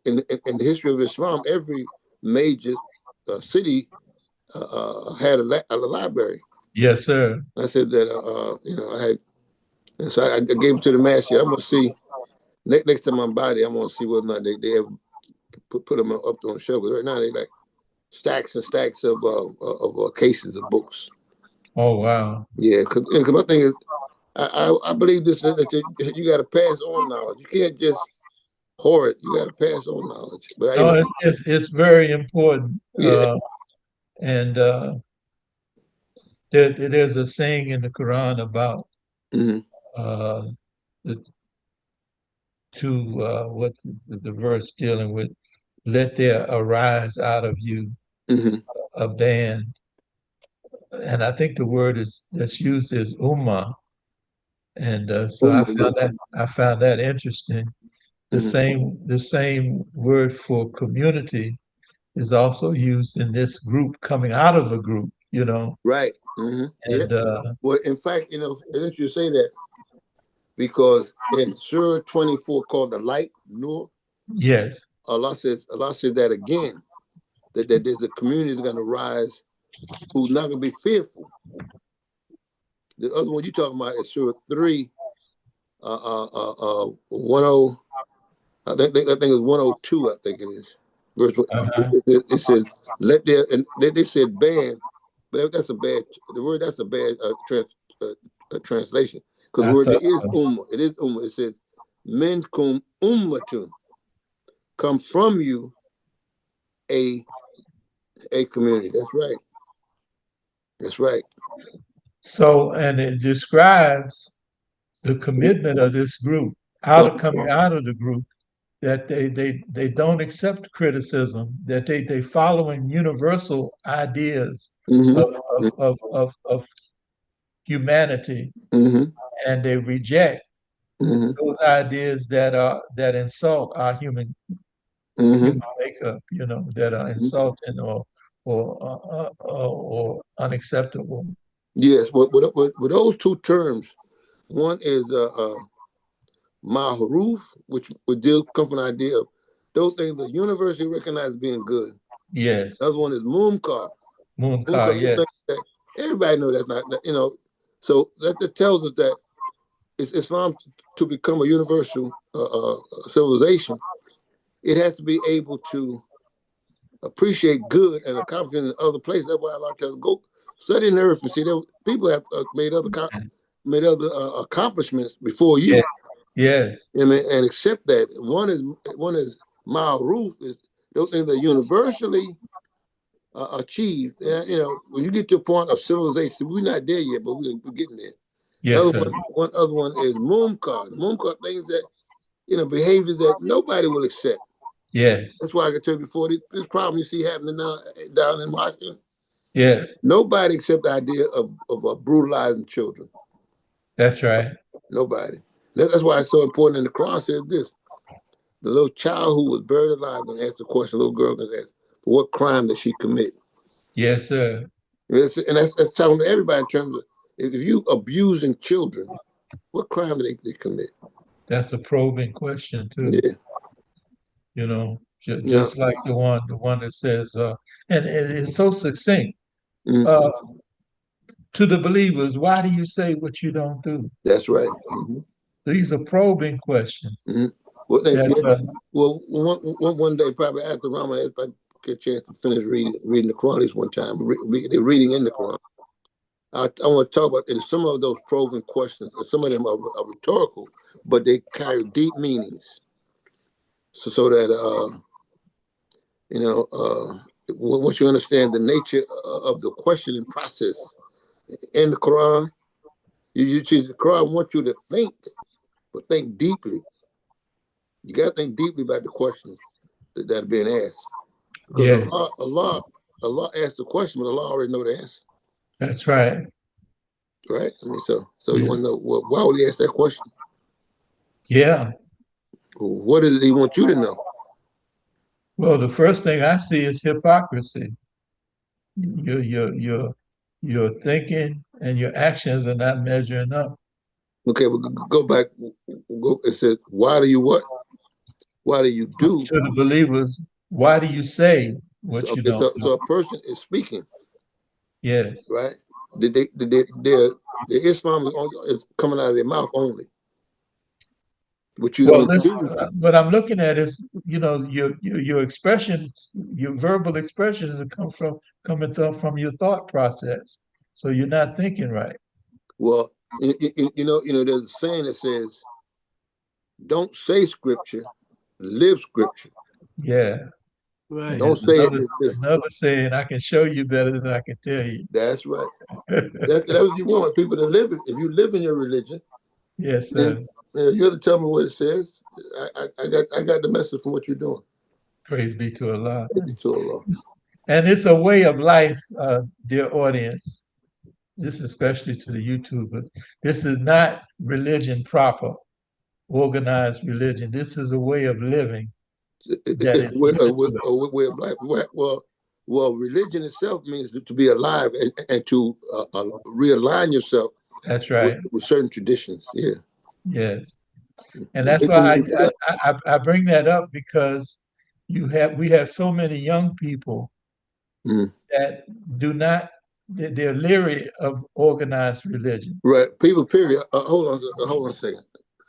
in the history of Islam, every major city had a library. Yes, sir. I said that I had, and so I gave them to the master. I'm gonna see next time I'm by there, I'm gonna see whether or not they ever put them up on the shelf. 'Cause right now they like stacks and stacks of cases of books. Oh, wow. Yeah, because my thing is, I believe this that you got to pass on knowledge. You can't just hoard it. You got to pass on knowledge. But No, it's very important. Yeah. And there's a saying in the Quran about Mm-hmm. uh, the what's the verse dealing with? Let there arise out of you Mm-hmm. a band, and I think the word that's used is ummah, and so I found that interesting. Mm-hmm. The same word for community is also used in this group coming out of a group, Right. Mm-hmm. Yeah. and Well, in fact, it's interesting you say that because in Surah 24 called the light, Nur, yes, Allah said that again, that there's a community that's going to rise who's not going to be fearful. The other one you talking about is Surah 3, 10, I think it's 102, I think it is. Verse one, uh-huh, it says, let there, and they said ban, but that's a bad, the word, that's a bad translation. Because the I word thought there is so. ummah. It is ummah. It says, minkum ummatun, come from you a community. That's right. That's right. So, and it describes the commitment of this group Oh, coming out of the group that they don't accept criticism, that they following universal ideas mm-hmm, of humanity, mm-hmm, and they reject mm-hmm, those ideas that insult our mm-hmm. human makeup, that are insulting or unacceptable. Yes, with those two terms, one is Mahruf, which would come from the idea of those things that universally recognized being good. The Yes, other one is Mumkar. Munkar, Mumkar, those yes. things that everybody knows that's not. So that tells us that it's Islam to become a universal civilization. It has to be able to appreciate good and accomplish in other places. That's why Allah tells us, go study in the earth and see that people have made other made other accomplishments before Yeah. you. Yes. You know what I mean? And accept that one is Mile Roof is those things that universally achieved. When you get to a point of civilization, we're not there yet, but we're getting there. The Yes, other sir. one other one is Moomcar. Moomcar things that behaviors that nobody will accept. Yes. That's why I can tell you before this problem you see happening now down in Washington. Yes. Nobody accept the idea of brutalizing children. That's right. Nobody. That's why it's so important. In the Quran says this: the little child who was buried alive going to ask the question. A little girl going to ask, "For what crime did she commit?" Yes, sir. And that's telling everybody in terms of if you abusing children, what crime did they commit? That's a probing question too. Yeah, yeah, Just like the one that says, and it's so succinct. mm, Uh, to the believers, why do you say what you don't do? that's right. These are probing questions. Hmm. Well, thanks. That Yeah. Well, one day, probably after Ramadan, if I get a chance to finish reading the Quran this one time, they're reading in the Quran. I want to talk about it. Some of those probing questions, and some of them are rhetorical, but they carry deep meanings. So that you know, once you understand the nature of the questioning process in the Quran, you see the Quran wants you to think, but think deeply. You got to think deeply about the questions that are being asked, because yes, Allah asked the question, but Allah already know the answer, that's right. right? I mean, so you Yeah, want to know why would He ask that question? yeah. What does He want you to know? Well, the first thing I see is hypocrisy. Your thinking and your actions are not measuring up. Okay, but go back. It says, why do you what? Why do you do? To the believers, why do you say So, what you okay, don't so do? a person is speaking, Yes. right? The Islam is coming out of their mouth only. What you Well, don't this do, what I'm looking at is, your expressions, your verbal expressions that coming from your thought process. So you're not thinking right. well, there's a saying that says, "Don't say scripture, live scripture." Yeah. And Right. Don't there's say it. another saying, I can show you better than I can tell you. That's right. That's what you want people to live it. If you live in your religion, Yes, then sir. you have to tell me what it says. I got the message from what you're doing. Praise be to Allah. Maybe to Allah. And it's a way of life, dear audience. This especially to the YouTubers. This is not religion proper, organized religion. This is a way of living that It's is given to us. a way of life. Well, religion itself means to be alive and to realign yourself That's with, right. with certain traditions. Yeah. Yes. And that's Religion why means life. I bring that up because we have so many young people Mm. that do not they're leery of organized religion. Right. People, period. Hold on a second.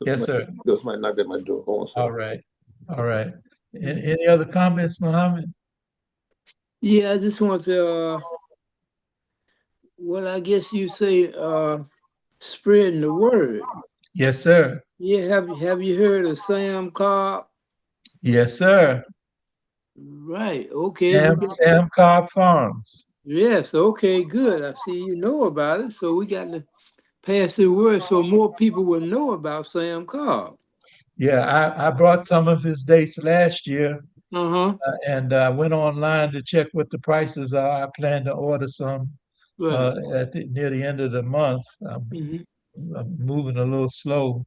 Yes, sir. Somebody knocked at my door. Hold on a All second. right. All right. Any other comments, Mohammed? Yeah, I just want to, well, I guess you say, spreading the word. Yes, sir. Yeah, have you heard of Sam Cobb? Yes, sir. Right. Okay. Sam Cobb Farms. Yes. Okay. Good. I see you know about it. So we got to pass the word so more people will know about Sam Cobb. Yeah, I brought some of his dates last year, Uh huh. and I went online to check what the prices are. I plan to order some Right. near the end of the month. Hmm. I'm moving a little slow,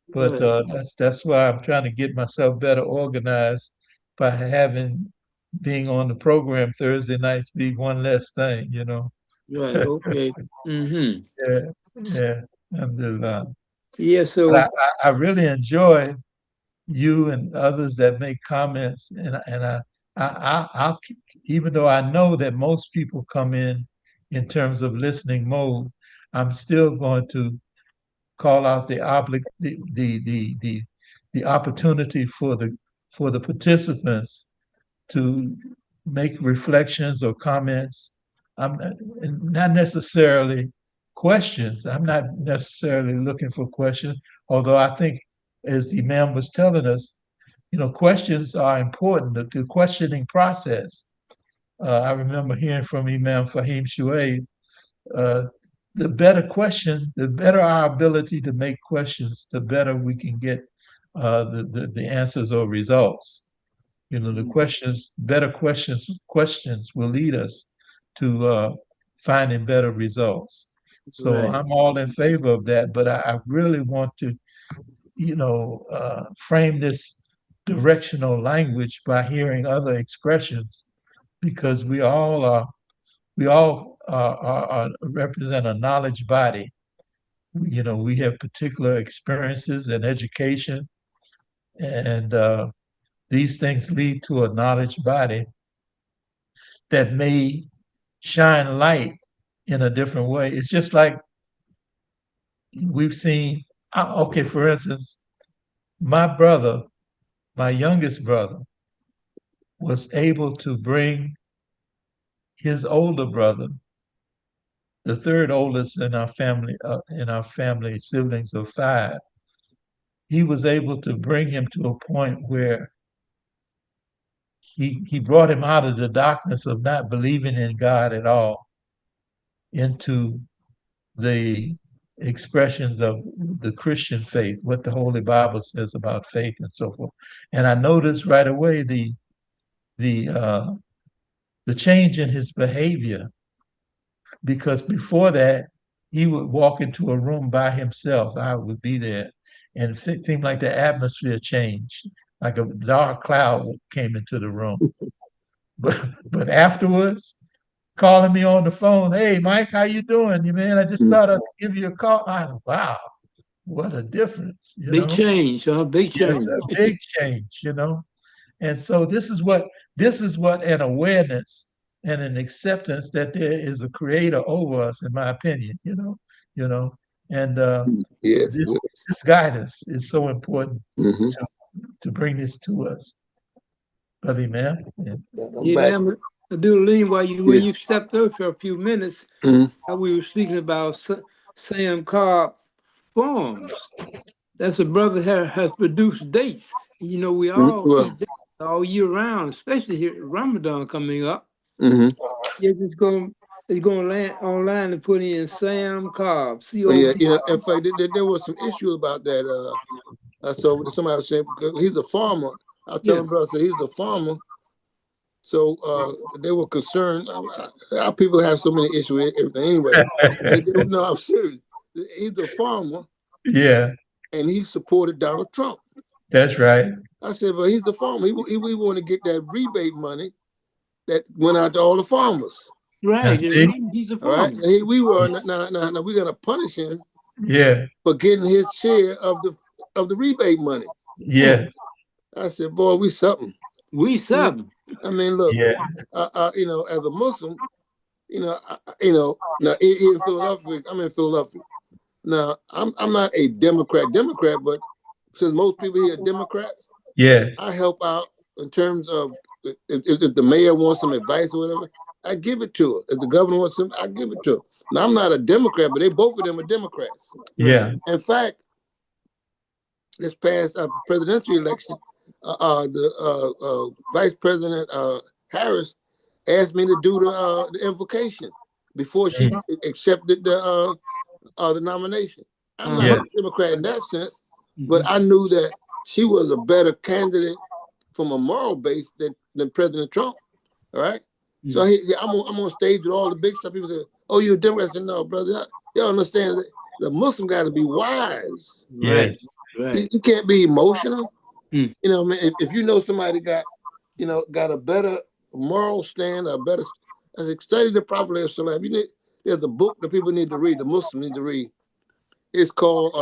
but Right. that's why I'm trying to get myself better organized by having being on the program Thursday nights be one less thing. Right. Okay. Mm-hmm. Yeah, yeah, alhamdulillah. Yeah. But So. I really enjoy you and others that make comments, and I'll even though I know that most people come in terms of listening mode, I'm still going to call out the opportunity for the participants to make reflections or comments. I'm not necessarily questions. I'm not necessarily looking for questions, although I think, as the Imam was telling us, questions are important. The questioning process. I remember hearing from Imam Fahim Shuaib, uh, the better question, the better our ability to make questions, the better we can get the answers or results. The better questions will lead us to finding better results. So Right. I'm all in favor of that, but I really want to, frame this directional language by hearing other expressions, because we all represent a knowledge body. We have particular experiences and education, and these things lead to a knowledge body that may shine light in a different way. It's just like we've seen, okay, for instance, my brother, my youngest brother, was able to bring his older brother, the third oldest in our family siblings of five. He was able to bring him to a point where he brought him out of the darkness of not believing in God at all into the expressions of the Christian faith, what the Holy Bible says about faith and so forth. And I noticed right away the uh, the change in his behavior, because before that he would walk into a room by himself. I would be there, and it seemed like the atmosphere changed, like a dark cloud came into the room. But afterwards, calling me on the phone, "Hey, Mike, how you doing? You man, I just thought I'd give you a call." Wow, what a difference, Big change, huh? Big Yes, change. a big change. And so this is what an awareness and an acceptance that there is a creator over us, in my opinion, you know, and Yes, this yes. this guidance is so important Mm-hmm. to bring this to us, Brother Man. Yeah. I'm back. Yeah, I do lean while when Yeah. you stepped up for a few minutes, Mm-hmm. we were speaking about Sam Cobb Farms. That's a brother has produced dates. We all Well, eat dates all year round, especially here Ramadan coming up. mm-hmm. Yes, it's going land online and put in Sam Cobb, Well, yeah, COB. in fact, there was some issue about that. I saw somebody was saying because he's a farmer. I was Yeah, telling brother, I said he's a farmer. So they were concerned. Our people have so many issues with everything anyway. They don't know. I'm serious. He's a farmer, Yeah, and he supported Donald Trump. that's right. I said, but he's a farmer. We want to get that rebate money that went out to all the farmers. Now right. see, He's a All right. farmer. And here we were. Now we're gonna punish him yeah, for getting his share of the rebate money. Mm, yes, I said, boy, we something. we I mean, seven. look, yeah, as a Muslim, now in Philadelphia, I'm in Philadelphia. Now, I'm not a Democrat, but since most people here are Democrats, yes, I help out in terms of if the mayor wants some advice or whatever, I give it to her. If the governor wants some, I give it to her. Now, I'm not a Democrat, but both of them are Democrats. Right. yeah, In fact, this past presidential election, the Vice President Harris asked me to do the invocation before she mm, accepted the nomination. I'm not Uh-huh. a yes, Democrat in that sense, but Mhm. I knew that she was a better candidate from a moral base than President Trump. All right. So Mm. I'm on stage with all the big stuff. People say, "Oh, you're a Democrat." I said, "No, brother. Y'all understand that the Muslim got to be wise. Right. yes, Right. You can't be emotional. Mm. Man, if you know somebody got a better moral stand, a better, I said, study the Prophet of Salam. There's a book that people need to read. The Muslims need to read. It's called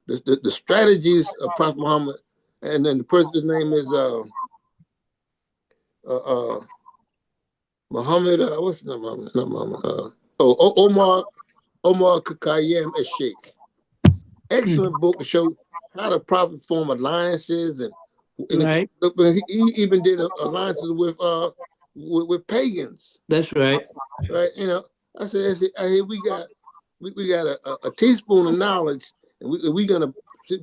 the Strategies of Prophet Muhammad, and then the person's name is uh, uh, Muhammad. What's the name? Not Muhammad. Omar Khayyam Sheikh. Mm. Excellent book to show how the Prophet form alliances Right. he even did alliances with pagans, That's right. right? I said, here we got we got a teaspoon of knowledge, and we're gonna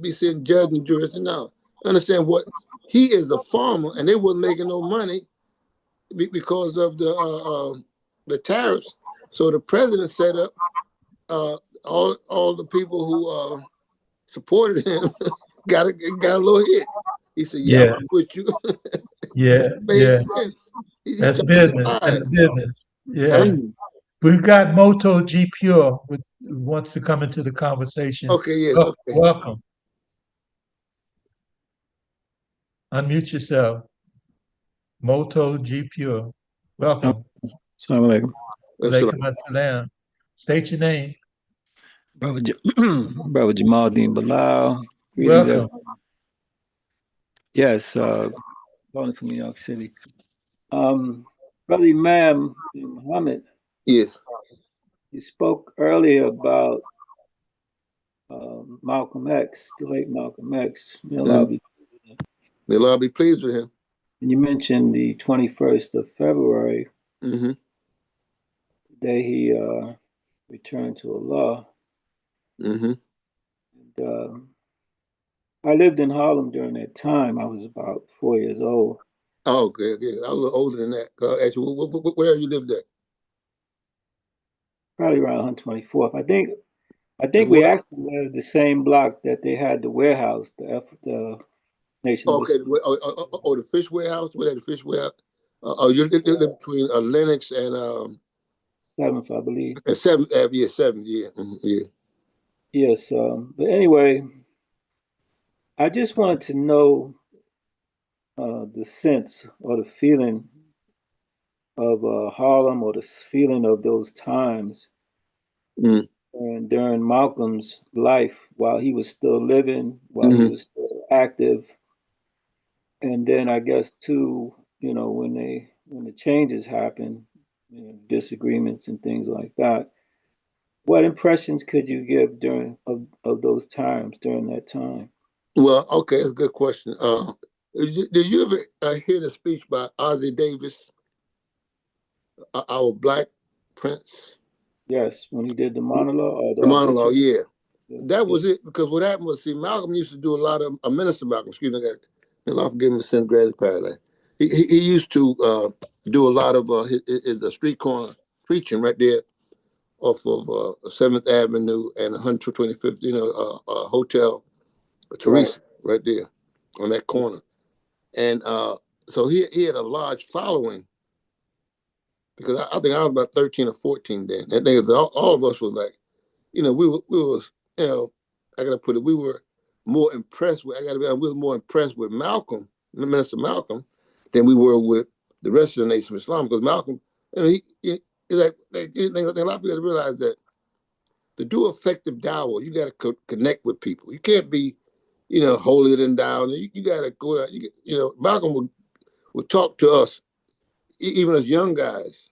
be sitting judging jurists. Now, understand what he is a farmer, and they wasn't making no money because of the tariffs. So the president set up all the people who supported him got a little hit. He said, "Yeah, Yeah, I'm with you." yeah, Made yeah. sense. He That's tried to business. survive. That's business. Huh? Yeah. We've got Moto G Pure with wants to come into the conversation. Okay, yes, okay. Welcome. Unmute yourself. Moto G Pure. Welcome. Assalamu alaikum. Alaikum assalam. State your name. Brother, Brother Jamaldeen Bilal. Greetings, Welcome. everyone. Yes, calling from New York City. Brother Imam Muhammad, Yes. you spoke earlier about Malcolm X, the late Malcolm X. May Allah be pleased with him. And you mentioned the 21st of February, Mm-hmm. the day he returned to Allah. Mm-hmm. And, I lived in Harlem during that time. I was about 4 years old. Oh, okay, okay. I was a little older than that. Actually, where you lived at? Probably around 124th. I think And we what? actually lived the same block that they had the warehouse, the Nation of Okay. Islam. The fish warehouse. Where the fish warehouse? You live between Lenox and 7th, I believe. Seventh Ave. Yeah, Seventh. Yeah, yeah. Yes. But anyway, I just wanted to know the sense or the feeling of Harlem, or the feeling of those times, Mm. and during Malcolm's life, while he was still living, while he Mm-hmm. was still active. And then I guess too, when the changes happen, disagreements and things like that. What impressions could you give of those times during that time? Well, okay, that's a good question. Did you ever hear the speech by Ozzie Davis, our Black Prince? Yes, when he did the monologue or the The monologue, obituary. yeah. Yeah, That yeah. was it. Because what happened was, see, Malcolm used to do a lot of Minister Malcolm. Excuse me, may Allah forgive me, sin granted paradise. He used to do a lot of his street corner preaching right there off of 7th Avenue and 125th. Hotel Right. Teresa right there on that corner. And so he had a large following, because I think I was about 13 or 14 then. I think all of us was like, we were, I gotta put it, we were more impressed with, we were more impressed with Malcolm, Minister Malcolm, than we were with the rest of the Nation of Islam. Because Malcolm, he like anything, a lot of people realize that to do effective dawah, you got to connect with people. You can't be, holier than thou. You got to go out. Malcolm would talk to us, even as young guys,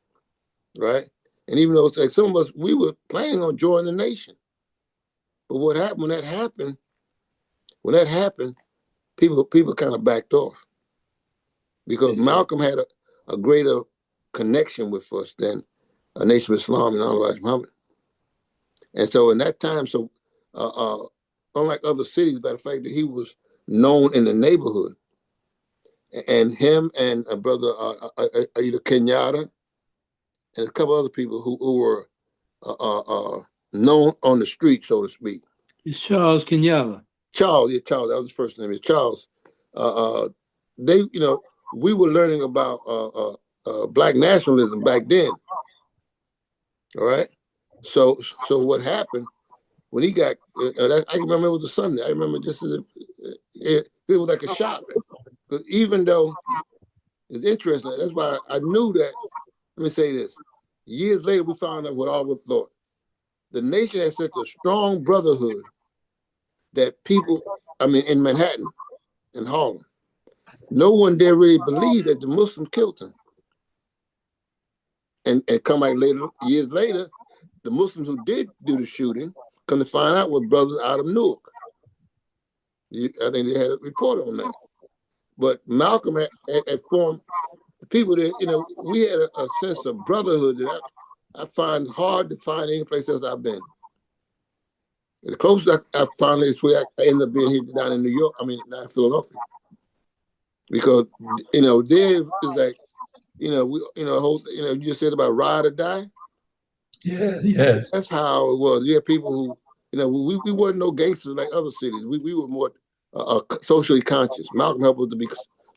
right? And even though it's like some of us, we were planning on joining the nation. But what happened when that happened, people kind of backed off, because Malcolm had a greater connection with us than a Nation of Islam and Allah Muhammad. And so in that time, unlike other cities, by the fact that he was known in the neighborhood, and him and a brother Aida Kenyatta and a couple other people who were known on the street, so to speak. It's Charles Kenyatta. Charles, yeah, Charles, that was his first name. Is Charles. They, we were learning about Black nationalism back then. All right. So what happened when he got? I remember it was a Sunday. I remember just it was like a shock, because even though it's interesting, that's why I knew that. Let me say this: years later, we found out what all of us thought. The nation had such a strong brotherhood that people, in Manhattan, in Harlem, no one there really believed that the Muslims killed him. And come back later, years later, the Muslims who did do the shooting come to find out were brothers out of Newark. I think they had a report on that. But Malcolm had formed the people that, we had a sense of brotherhood that I find hard to find any place else I've been. And the closest I finally is where I ended up being here down in New York. I mean, down in Philadelphia, because there is like you just said about ride or die. Yeah, yes. That's how it was. You had people who, we weren't no gangsters like other cities. We were more socially conscious. Malcolm helped us to be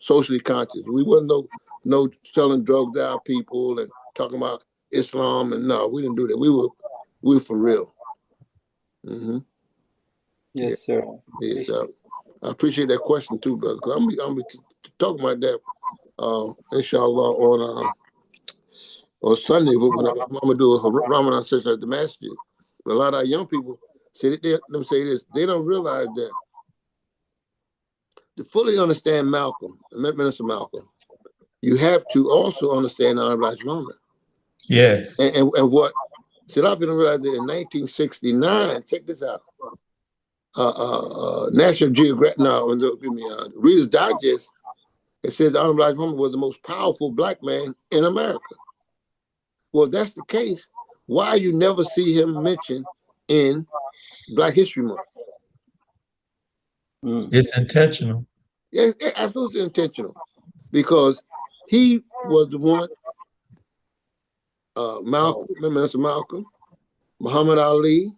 socially conscious. We wasn't no selling drugs to our people and talking about Islam, and no, we didn't do that. We were for real. Mm-hmm. Yeah, Yes, sir. yeah. So I appreciate that question too, brother. Because I'm be talking about that, inshallah, on Sunday when I'm gonna do a Ramadan session at the masjid. But a lot of our young people say them say this. They don't realize that to fully understand Malcolm, Minister Malcolm, you have to also understand the Honorable Elijah Muhammad. Yes. And what, see, a lot of people don't realize that in 1969, check this out, National Geographic, Reader's Digest, it said the Honorable Elijah Muhammad was the most powerful black man in America. Well, if that's the case, why you never see him mentioned in Black History Month? It's intentional. Yeah, absolutely intentional. Because he was the one, Minister Malcolm, Muhammad Ali,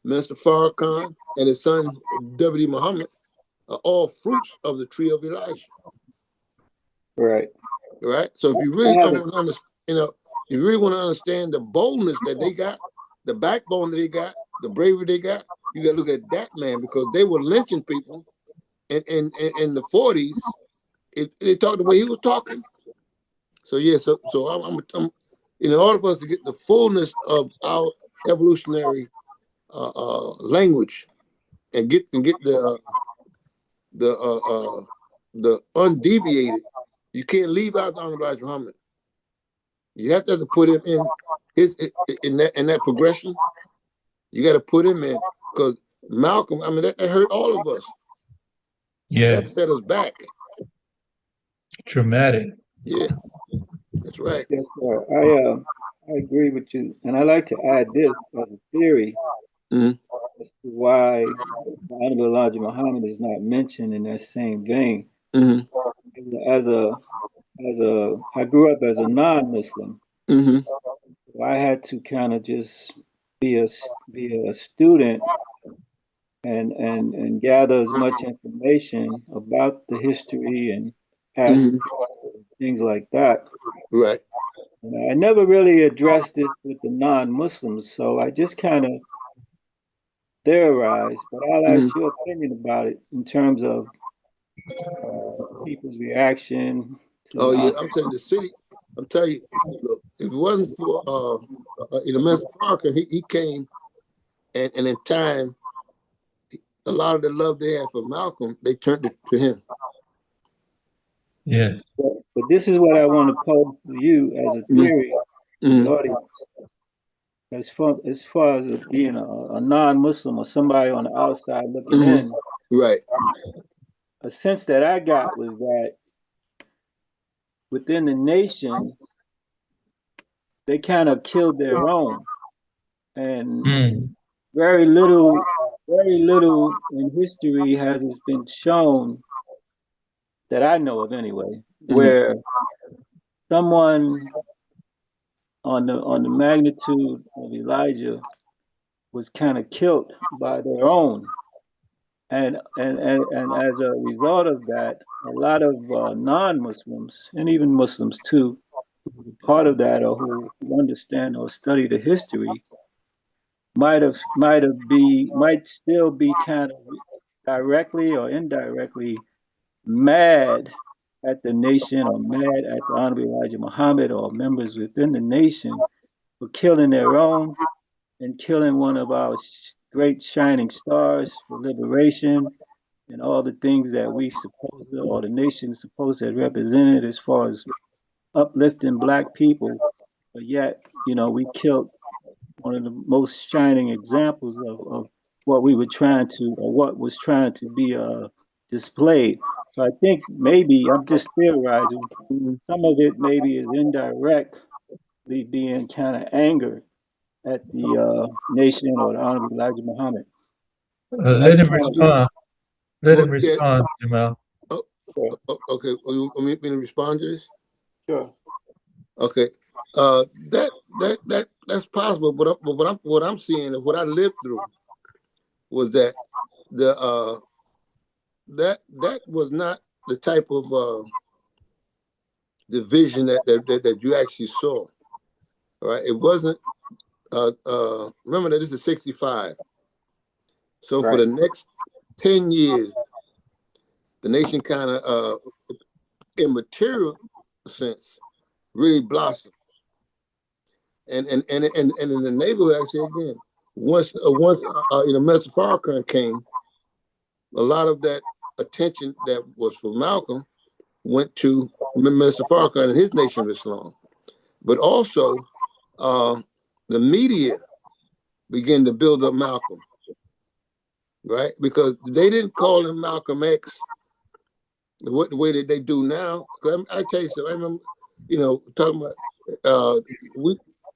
Minister Farrakhan, and his son W.D. Muhammad are all fruits of the tree of Elijah. Right. Right? So if you really want to understand, you really want to understand the boldness that they got, the backbone that they got, the bravery they got, you got to look at that man, because they were lynching people in the 40s. They talked the way he was talking. So yeah, so I'm in order for us to get the fullness of our evolutionary language and get the undeviated, you can't leave out the Honorable Elijah Muhammad. You have to put him in that progression. You got to put him in, because Malcolm, I mean, that hurt all of us. Yeah. That set us back. Traumatic. Yeah, that's right. Yes, sir. I agree with you, and I like to add this as a theory Mm-hmm. as to why the Honorable Elijah Muhammad is not mentioned in that same vein. Mm-hmm. I grew up as a non-Muslim, Mm-hmm. so I had to kind of just be a student and gather as much information about the history and past Mm-hmm. things like that. Right. And I never really addressed it with the non-Muslims, so I just kind of theorized. But I'll Mm-hmm. ask your opinion about it in terms of people's reaction to Oh yeah, the. I'm telling you, the city. I'm telling you, look, if it wasn't for Mr. Parker, he came, and in time, a lot of the love they had for Malcolm, they turned it to him. Yes. But this is what I want to pose to you as a theory to the Mm-hmm. audience. As far as being a non-Muslim or somebody on the outside looking in, Right. a sense that I got was that within the nation, they kind of killed their own, and very little in history has been shown that I know of anyway, Mm-hmm. where someone on the magnitude of Elijah was kind of killed by their own. And as a result of that, a lot of non-Muslims and even Muslims too, who are part of that or who understand or study the history, might still be kind of directly or indirectly mad at the nation or mad at the Honorable Elijah Muhammad or members within the nation for killing their own and killing one of our great shining stars for liberation and all the things that we supposed to, or the nation is supposed to have represented as far as uplifting black people. But yet, we killed one of the most shining examples of what we were trying to, or what was trying to be displayed. So I think maybe I'm just theorizing. Some of it maybe is indirectly being kind of angered at the nation or the Honorable Elijah Muhammad. Let him respond. Let Well, him yeah. respond, Jamal. Oh, Okay. okay. You want me to respond to this? Sure. Okay. That's possible. But what I'm seeing and what I lived through was that the that was not the type of division that you actually saw. All right. It wasn't. Remember that this is 65. So for Right. the next 10 years, the nation kind of, in material sense, really blossomed. And in the neighborhood, I say again, once Mr. Farrakhan came, a lot of that attention that was for Malcolm went to Minister Farrakhan and his Nation of Islam. But also, the media began to build up Malcolm, right? Because they didn't call him Malcolm X the way that they do now. I tell you something. I remember, talking about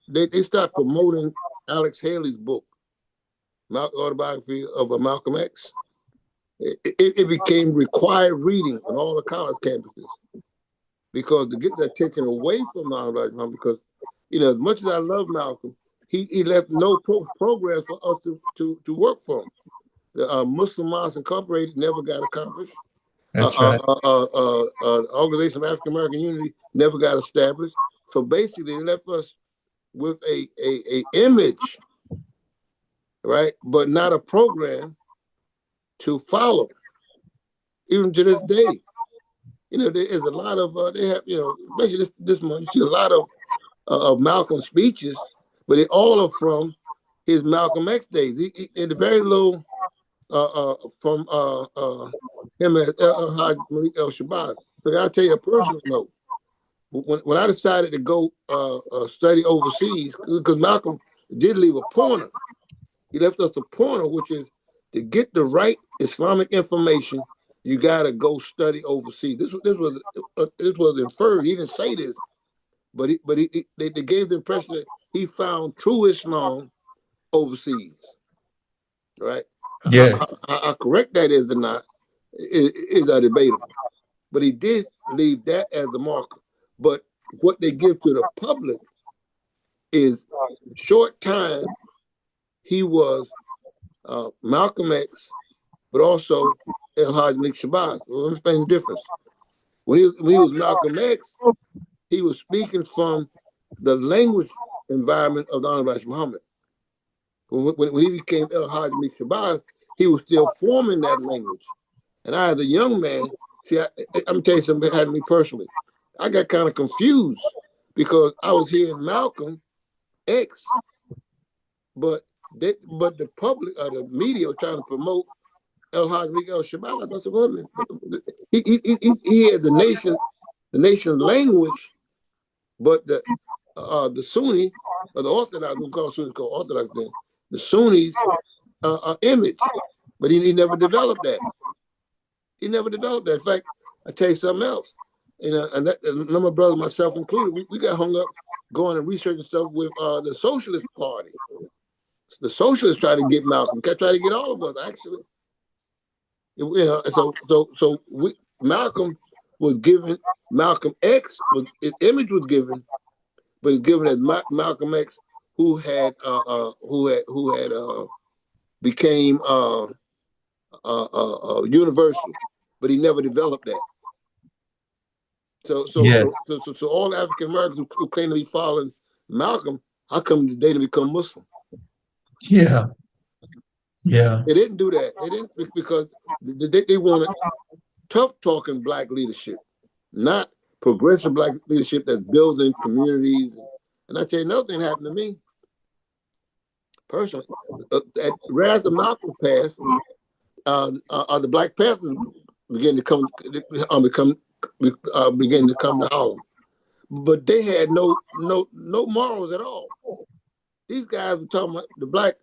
they started promoting Alex Haley's book, autobiography of a Malcolm X. It became required reading on all the college campuses because to get the attention away from Malcolm, because as much as I love Malcolm, he left no programs for us to work from. The Muslim Mosque Incorporated never got accomplished. That's right. Organization of African American Unity never got established. So basically, they left us with a image, right, but not a program to follow. Even to this day, there is a lot of they have especially this month you see a lot of Malcolm speeches, but they all are from his Malcolm X days. In the very little from him as Haj Malik El Shabazz. But I'll tell you a personal note. When I decided to go study overseas, because Malcolm did leave a pointer. He left us a pointer, which is to get the right Islamic information, you got to go study overseas. This was inferred. He didn't say this, but they gave the impression that he found true Islam overseas. Right? Yes. How correct that is or not is debatable. But he did leave that as a marker. But what they give to the public is short time. He was Malcolm X, but also El Haj Malik Shabazz. Well, let me explain the difference. When he was Malcolm X, he was speaking from the language environment of the Honorable Muhammad. When he became El Haj Malik Shabazz, he was still forming that language. And I, as a young man, I'm gonna tell you something that happened to me personally. I got kind of confused because I was hearing Malcolm X, but the public or the media was trying to promote El Haj El Shabazz. I said, well, he had the nation language, but the Sunni or the Orthodox, we call Sunnis called Orthodox then, the Sunnis image, but he never developed that. He never developed that. In fact, I tell you something else. And a number of brothers, myself included, we got hung up going and researching stuff with the Socialist Party. The Socialists tried to get Malcolm, tried to get all of us actually. Malcolm was given. Malcolm X his image was given, but it's given as Malcolm X, who had became universal, but he never developed that. So all African Americans who claim to be following Malcolm, how come they didn't become Muslim? Yeah. They didn't do that. They didn't because they wanted tough talking black leadership, not progressive black leadership that's building communities. And I tell you another thing happened to me personally. Right after Malcolm passed, the Black Panthers began to come to Harlem, but they had no morals at all. These guys were talking about the black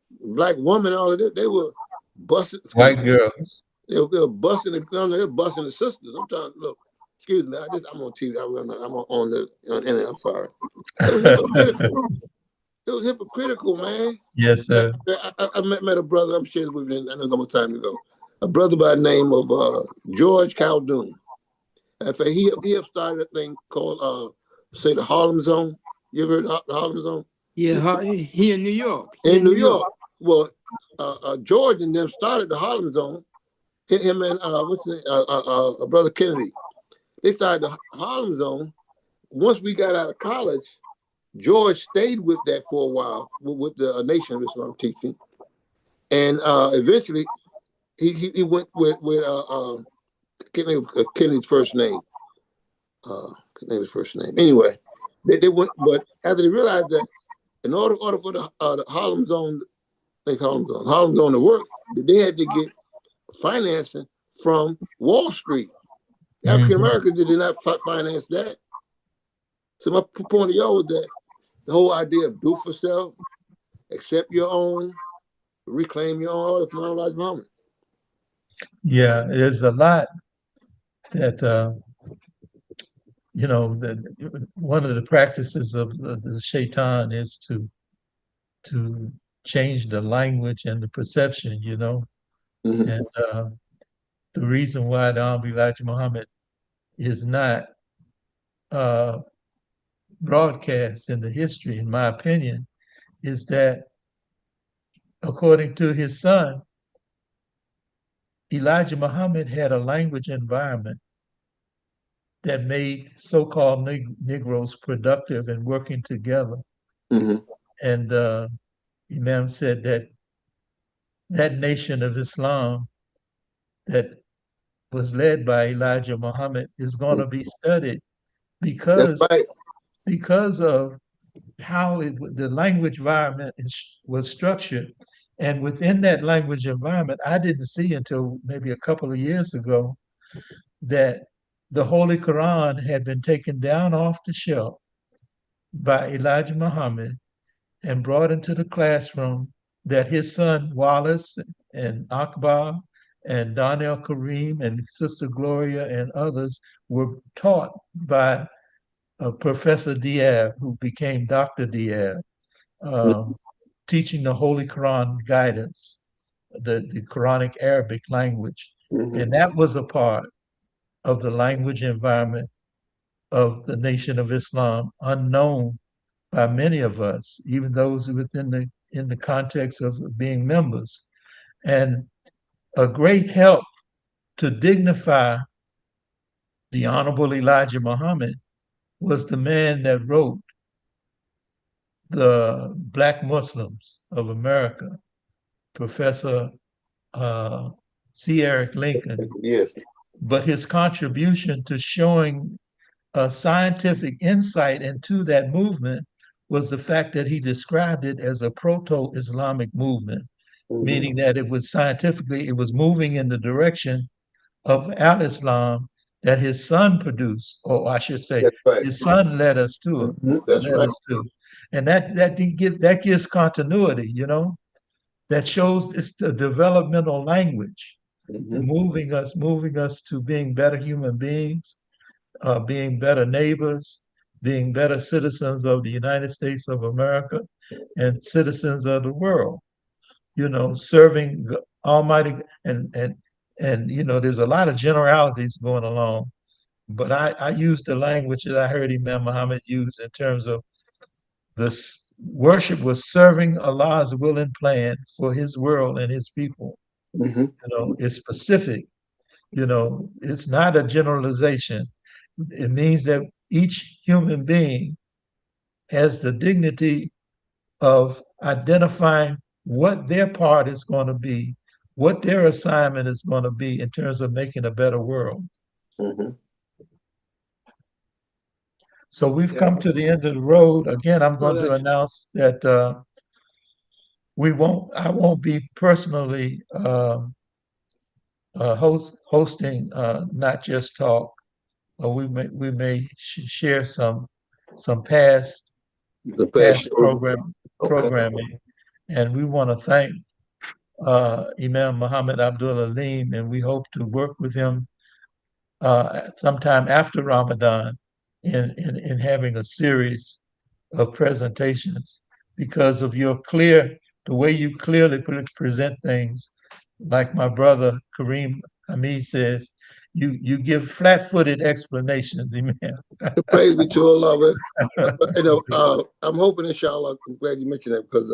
woman, all of that. They were busting White girls. They were busting the sisters. I'm trying to look. Excuse me, I'm on TV. I'm on the internet. I'm sorry. It was hypocritical. it was hypocritical, man. Yes, sir. I met a brother. I'm sharing with you. I know some time ago. A brother by the name of George Caldoon. In fact, he have started a thing called say the Harlem Zone. You ever heard of the Harlem Zone? Yeah, he in New York. He In in New New York. York. Well, George and them started the Harlem Zone. Him and what's his name? Brother Kennedy. They started the Harlem Zone. Once we got out of college, George stayed with that for a while with the Nation of Islam teaching, and eventually he went with Kennedy's first name. Kennedy's first name. Anyway, they went, but after they realized that in order for the Harlem Zone, Harlem Zone to work, they had to get financing from Wall Street. African Americans did not finance that. So my point of y'all was that the whole idea of do for self, accept your own, reclaim your own, all that from Elijah Muhammad. Yeah, there's a lot that that one of the practices of the shaitan is to change the language and the perception, Mm-hmm. and the reason why the Honorable Elijah Muhammad is not uh, broadcast in the history, in my opinion, is that according to his son, Elijah Muhammad had a language environment that made so-called Negroes productive and working together. Mm-hmm. And Imam said that that nation of Islam that was led by Elijah Muhammad is going to be studied That's because right. because of how the language environment was structured. And within that language environment, I didn't see until maybe a couple of years ago that the Holy Quran had been taken down off the shelf by Elijah Muhammad and brought into the classroom, that his son Wallace and Akbar and Donnell Kareem and Sister Gloria and others were taught by Professor Diab, who became Dr. Diab, uh, teaching the Holy Quran guidance, the Quranic Arabic language. Mm-hmm. And that was a part of the language environment of the Nation of Islam, unknown by many of us, even those within in the context of being members. And a great help to dignify the Honorable Elijah Muhammad was the man that wrote the Black Muslims of America, Professor C. Eric Lincoln. Yes. But his contribution to showing a scientific insight into that movement was the fact that he described it as a proto-Islamic movement, Mm-hmm. meaning that it was moving in the direction of al-Islam that his son produced, or I should say, That's right. his son led us to, Mm-hmm. That's right. and that gives continuity, that shows it's the developmental language, Mm-hmm. moving us to being better human beings, being better neighbors, being better citizens of the United States of America and citizens of the world. Serving Almighty and there's a lot of generalities going along, but I use the language that I heard Imam Muhammad use in terms of this worship was serving Allah's will and plan for His world and His people. Mm-hmm. It's specific. It's not a generalization. It means that each human being has the dignity of identifying what their part is going to be, what their assignment is going to be in terms of making a better world. Mm-hmm. So we've Yeah. come to the end of the road. Again, I'm Well, going to announce that I won't be personally hosting Not Just Talk. We may share some The past passion. Okay. programming, and we want to thank Imam Muhammad Abdul Alim, and we hope to work with him sometime after Ramadan in having a series of presentations. because of the way you clearly present things. Like my brother Kareem Hamid says, you give flat-footed explanations, Imam. Praise be to Allah. I'm hoping, inshallah, I'm glad you mentioned that because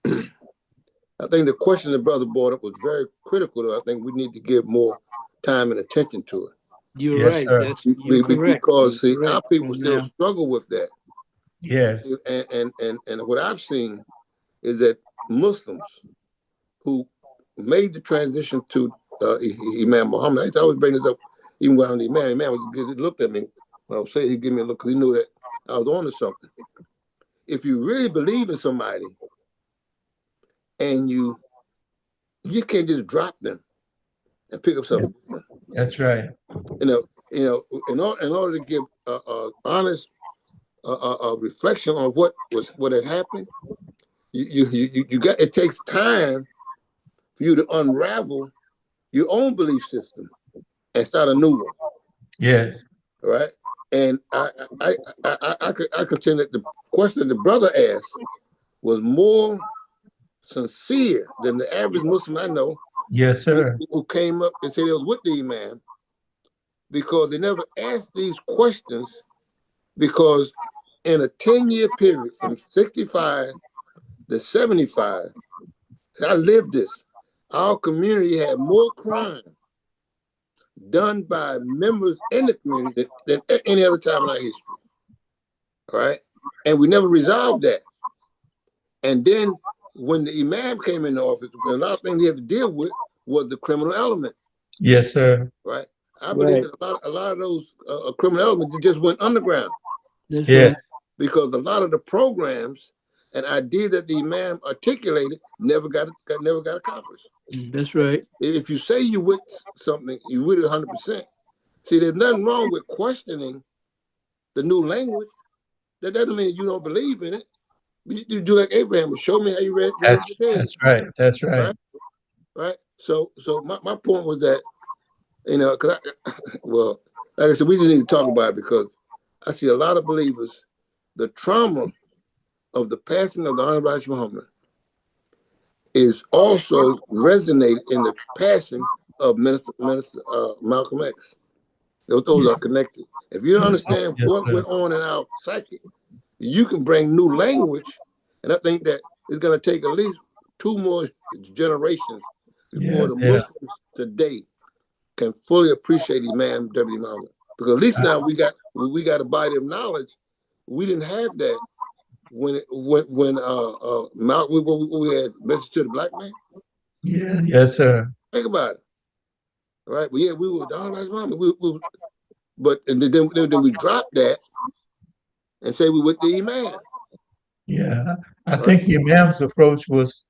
I think the question the brother brought up was very critical. I think we need to give more time and attention to it. You're Yes, right. sir. You're correct. Because see, You're correct. our people still struggle with that. Yes. And what I've seen is that Muslims who made the transition to Imam Muhammad, I always bring this up, even when the Imam looked at me when I was saying, he gave me a look because he knew that I was on to something. If you really believe in somebody and you can't just drop them and pick up something different. That's right. In order to give honest reflection on what had happened, you got, it takes time for you to unravel your own belief system and start a new one. Yes. All right. And I contend that the question the brother asked was more sincere than the average Muslim I know. Yes, sir. Who came up and said it was with the Imam, because they never asked these questions, because in a 10-year period from 65 to 75, I lived this. Our community had more crime done by members in the community than any other time in our history. All right. And we never resolved that. And then when the Imam came into office, a lot of things he had to deal with was the criminal element. Yes, sir. Right. I believe that a lot of those criminal elements just went underground. That's right. Because a lot of the programs and ideas that the Imam articulated never got accomplished. That's right. If you say you with something, you with it 100%. See, there's nothing wrong with questioning the new language. That doesn't mean you don't believe in it. You do like Abraham, show me how you read the day. That's right. That's right. Right. So my point was that, because well, like I said, we just need to talk about it, because I see a lot of believers, the trauma of the passing of the Honorable Muhammad is also resonated in the passing of Minister Malcolm X. Those are connected. If you don't understand what went on in our psyche, you can bring new language, and I think that it's going to take at least 2 more generations before the Muslims today can fully appreciate Imam W. Muhammad. Because at least now we got a body of knowledge. We didn't have that when Malcolm, we had Message to the Black Man. Yeah, yes, sir. Think about it. All right. Well, yeah, we were down like Muhammad. But then we dropped that and say we with the Imam. Yeah, I think the Imam's approach was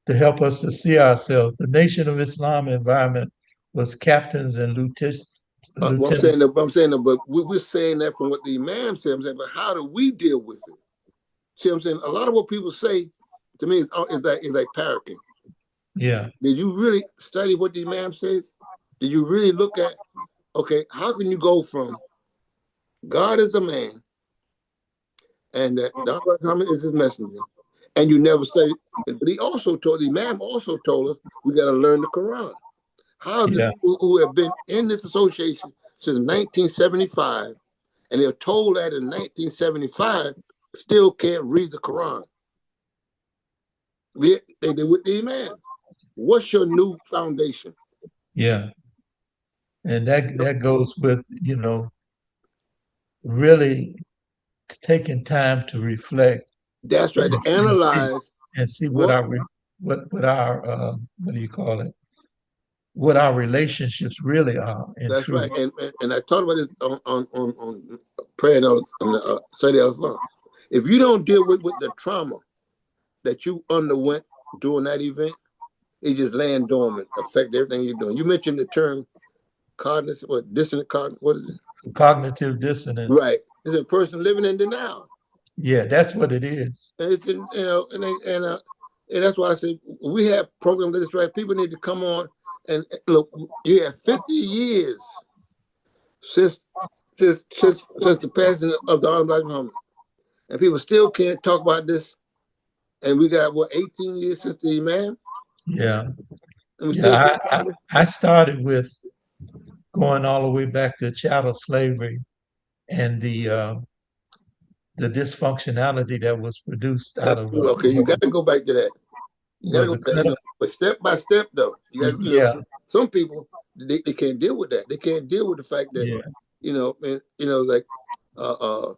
to help us to see ourselves. The Nation of Islam environment was captains and lieutenants. I'm saying that, but we're saying that from what the Imam said. I'm saying, but how do we deal with it? See what I'm saying? A lot of what people say to me is like parroting. Yeah. Did you really study what the Imam says? Did you really look at, okay, how can you go from God is a man and that Dr. Muhammad is his messenger, and you never studied? But the Imam also told us we got to learn the Quran. How the people who have been in this association since 1975, and they're told that in 1975, still can't read the Quran? They did with the Imam. What's your new foundation? Yeah. And that goes with, really taking time to reflect. That's right, to analyze and see what our what do you call it? What our relationships really are. That's truth. right, and I talked about this on prayer on Sunday Islam. If you don't deal with the trauma that you underwent during that event, it just laying dormant, affect everything you're doing. You mentioned the term cognitive, dissonant cognitive, what is it? Cognitive dissonance. Right, it's a person living in denial. Yeah, that's what it is. And it's and that's why I say we have programs like this, right? People need to come on and look. You have 50 years since the passing of the Honorable Muhammad. and people still can't talk about this. And we got what 18 years since the Imam, Yeah. and we still Yeah. can't talk about it. I started with going all the way back to chattel slavery and the dysfunctionality that was produced out of Okay, you got to go back to that. You got to was go a back, cut. but step by step though. You got to, Yeah. some people they can't deal with that. They can't deal with the fact that Yeah. and like uh, uh,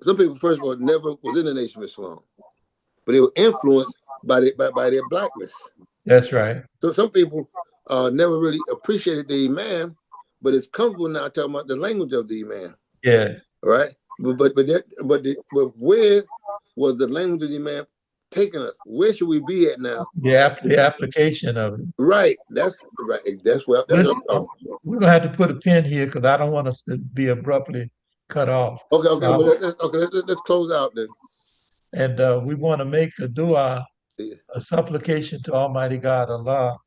some people first of all never was in the Nation of Islam, but they were influenced by their blackness. That's right. So some people never really appreciated the Imam, but it's comfortable now talking about the language of the Imam. Yes. All right, but where was the language of the Imam taking us? Where should we be at now? The application of it. Right, that's right. That's what I'm talking about. We're gonna have to put a pin here because I don't want us to be abruptly cut off. Okay, So well, let's close out then. and we want to make a dua, Yeah. a supplication to Almighty God Allah,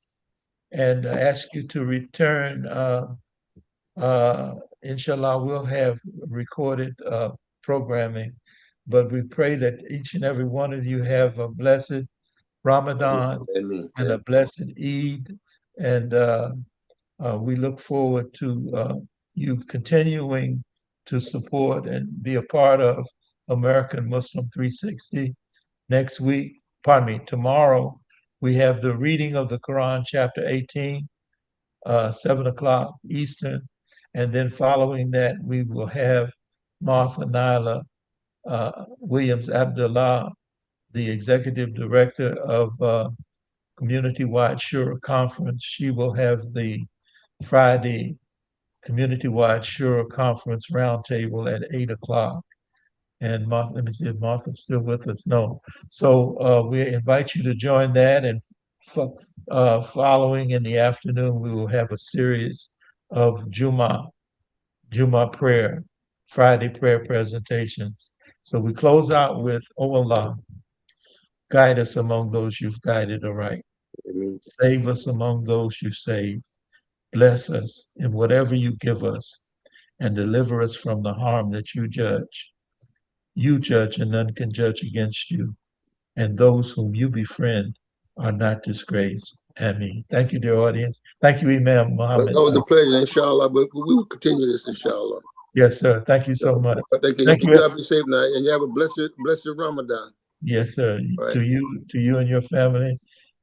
and ask you to return. Inshallah, we'll have recorded programming, but we pray that each and every one of you have a blessed Ramadan and a blessed Eid, and we look forward to you continuing to support and be a part of American Muslim 360. Next week, pardon me, tomorrow, we have the reading of the Quran, chapter 18, 7 o'clock Eastern. And then following that, we will have Martha Nyla Williams Abdullah, the executive director of Community-Wide Shura Conference. She will have the Friday Community-Wide Shura Conference Roundtable at 8 o'clock. And Martha, let me see if Martha's still with us. No. So we invite you to join that. And following in the afternoon, we will have a series of Juma prayer, Friday prayer presentations. So we close out with, oh Allah, guide us among those you've guided aright. Save us among those you saved. Bless us in whatever you give us, and deliver us from the harm that you judge. You judge, and none can judge against you, and those whom you befriend are not disgraced. Ameen. Thank you, dear audience. Thank you, Imam Muhammad. That was a pleasure, inshallah. But we will continue this, inshallah. Yes, sir. Thank you so much. Thank you. Thank You you. gotta be safe now, and you have a blessed Ramadan. Yes, sir. Right. To you and your family,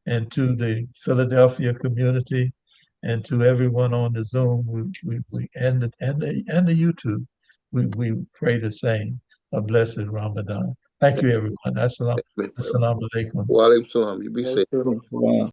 and to the Philadelphia community, and to everyone on the Zoom, and the YouTube, we pray the same. A blessed Ramadan. Thank you, everyone. Assalamu alaikum. Wa alaikum salam. You be safe. Wow.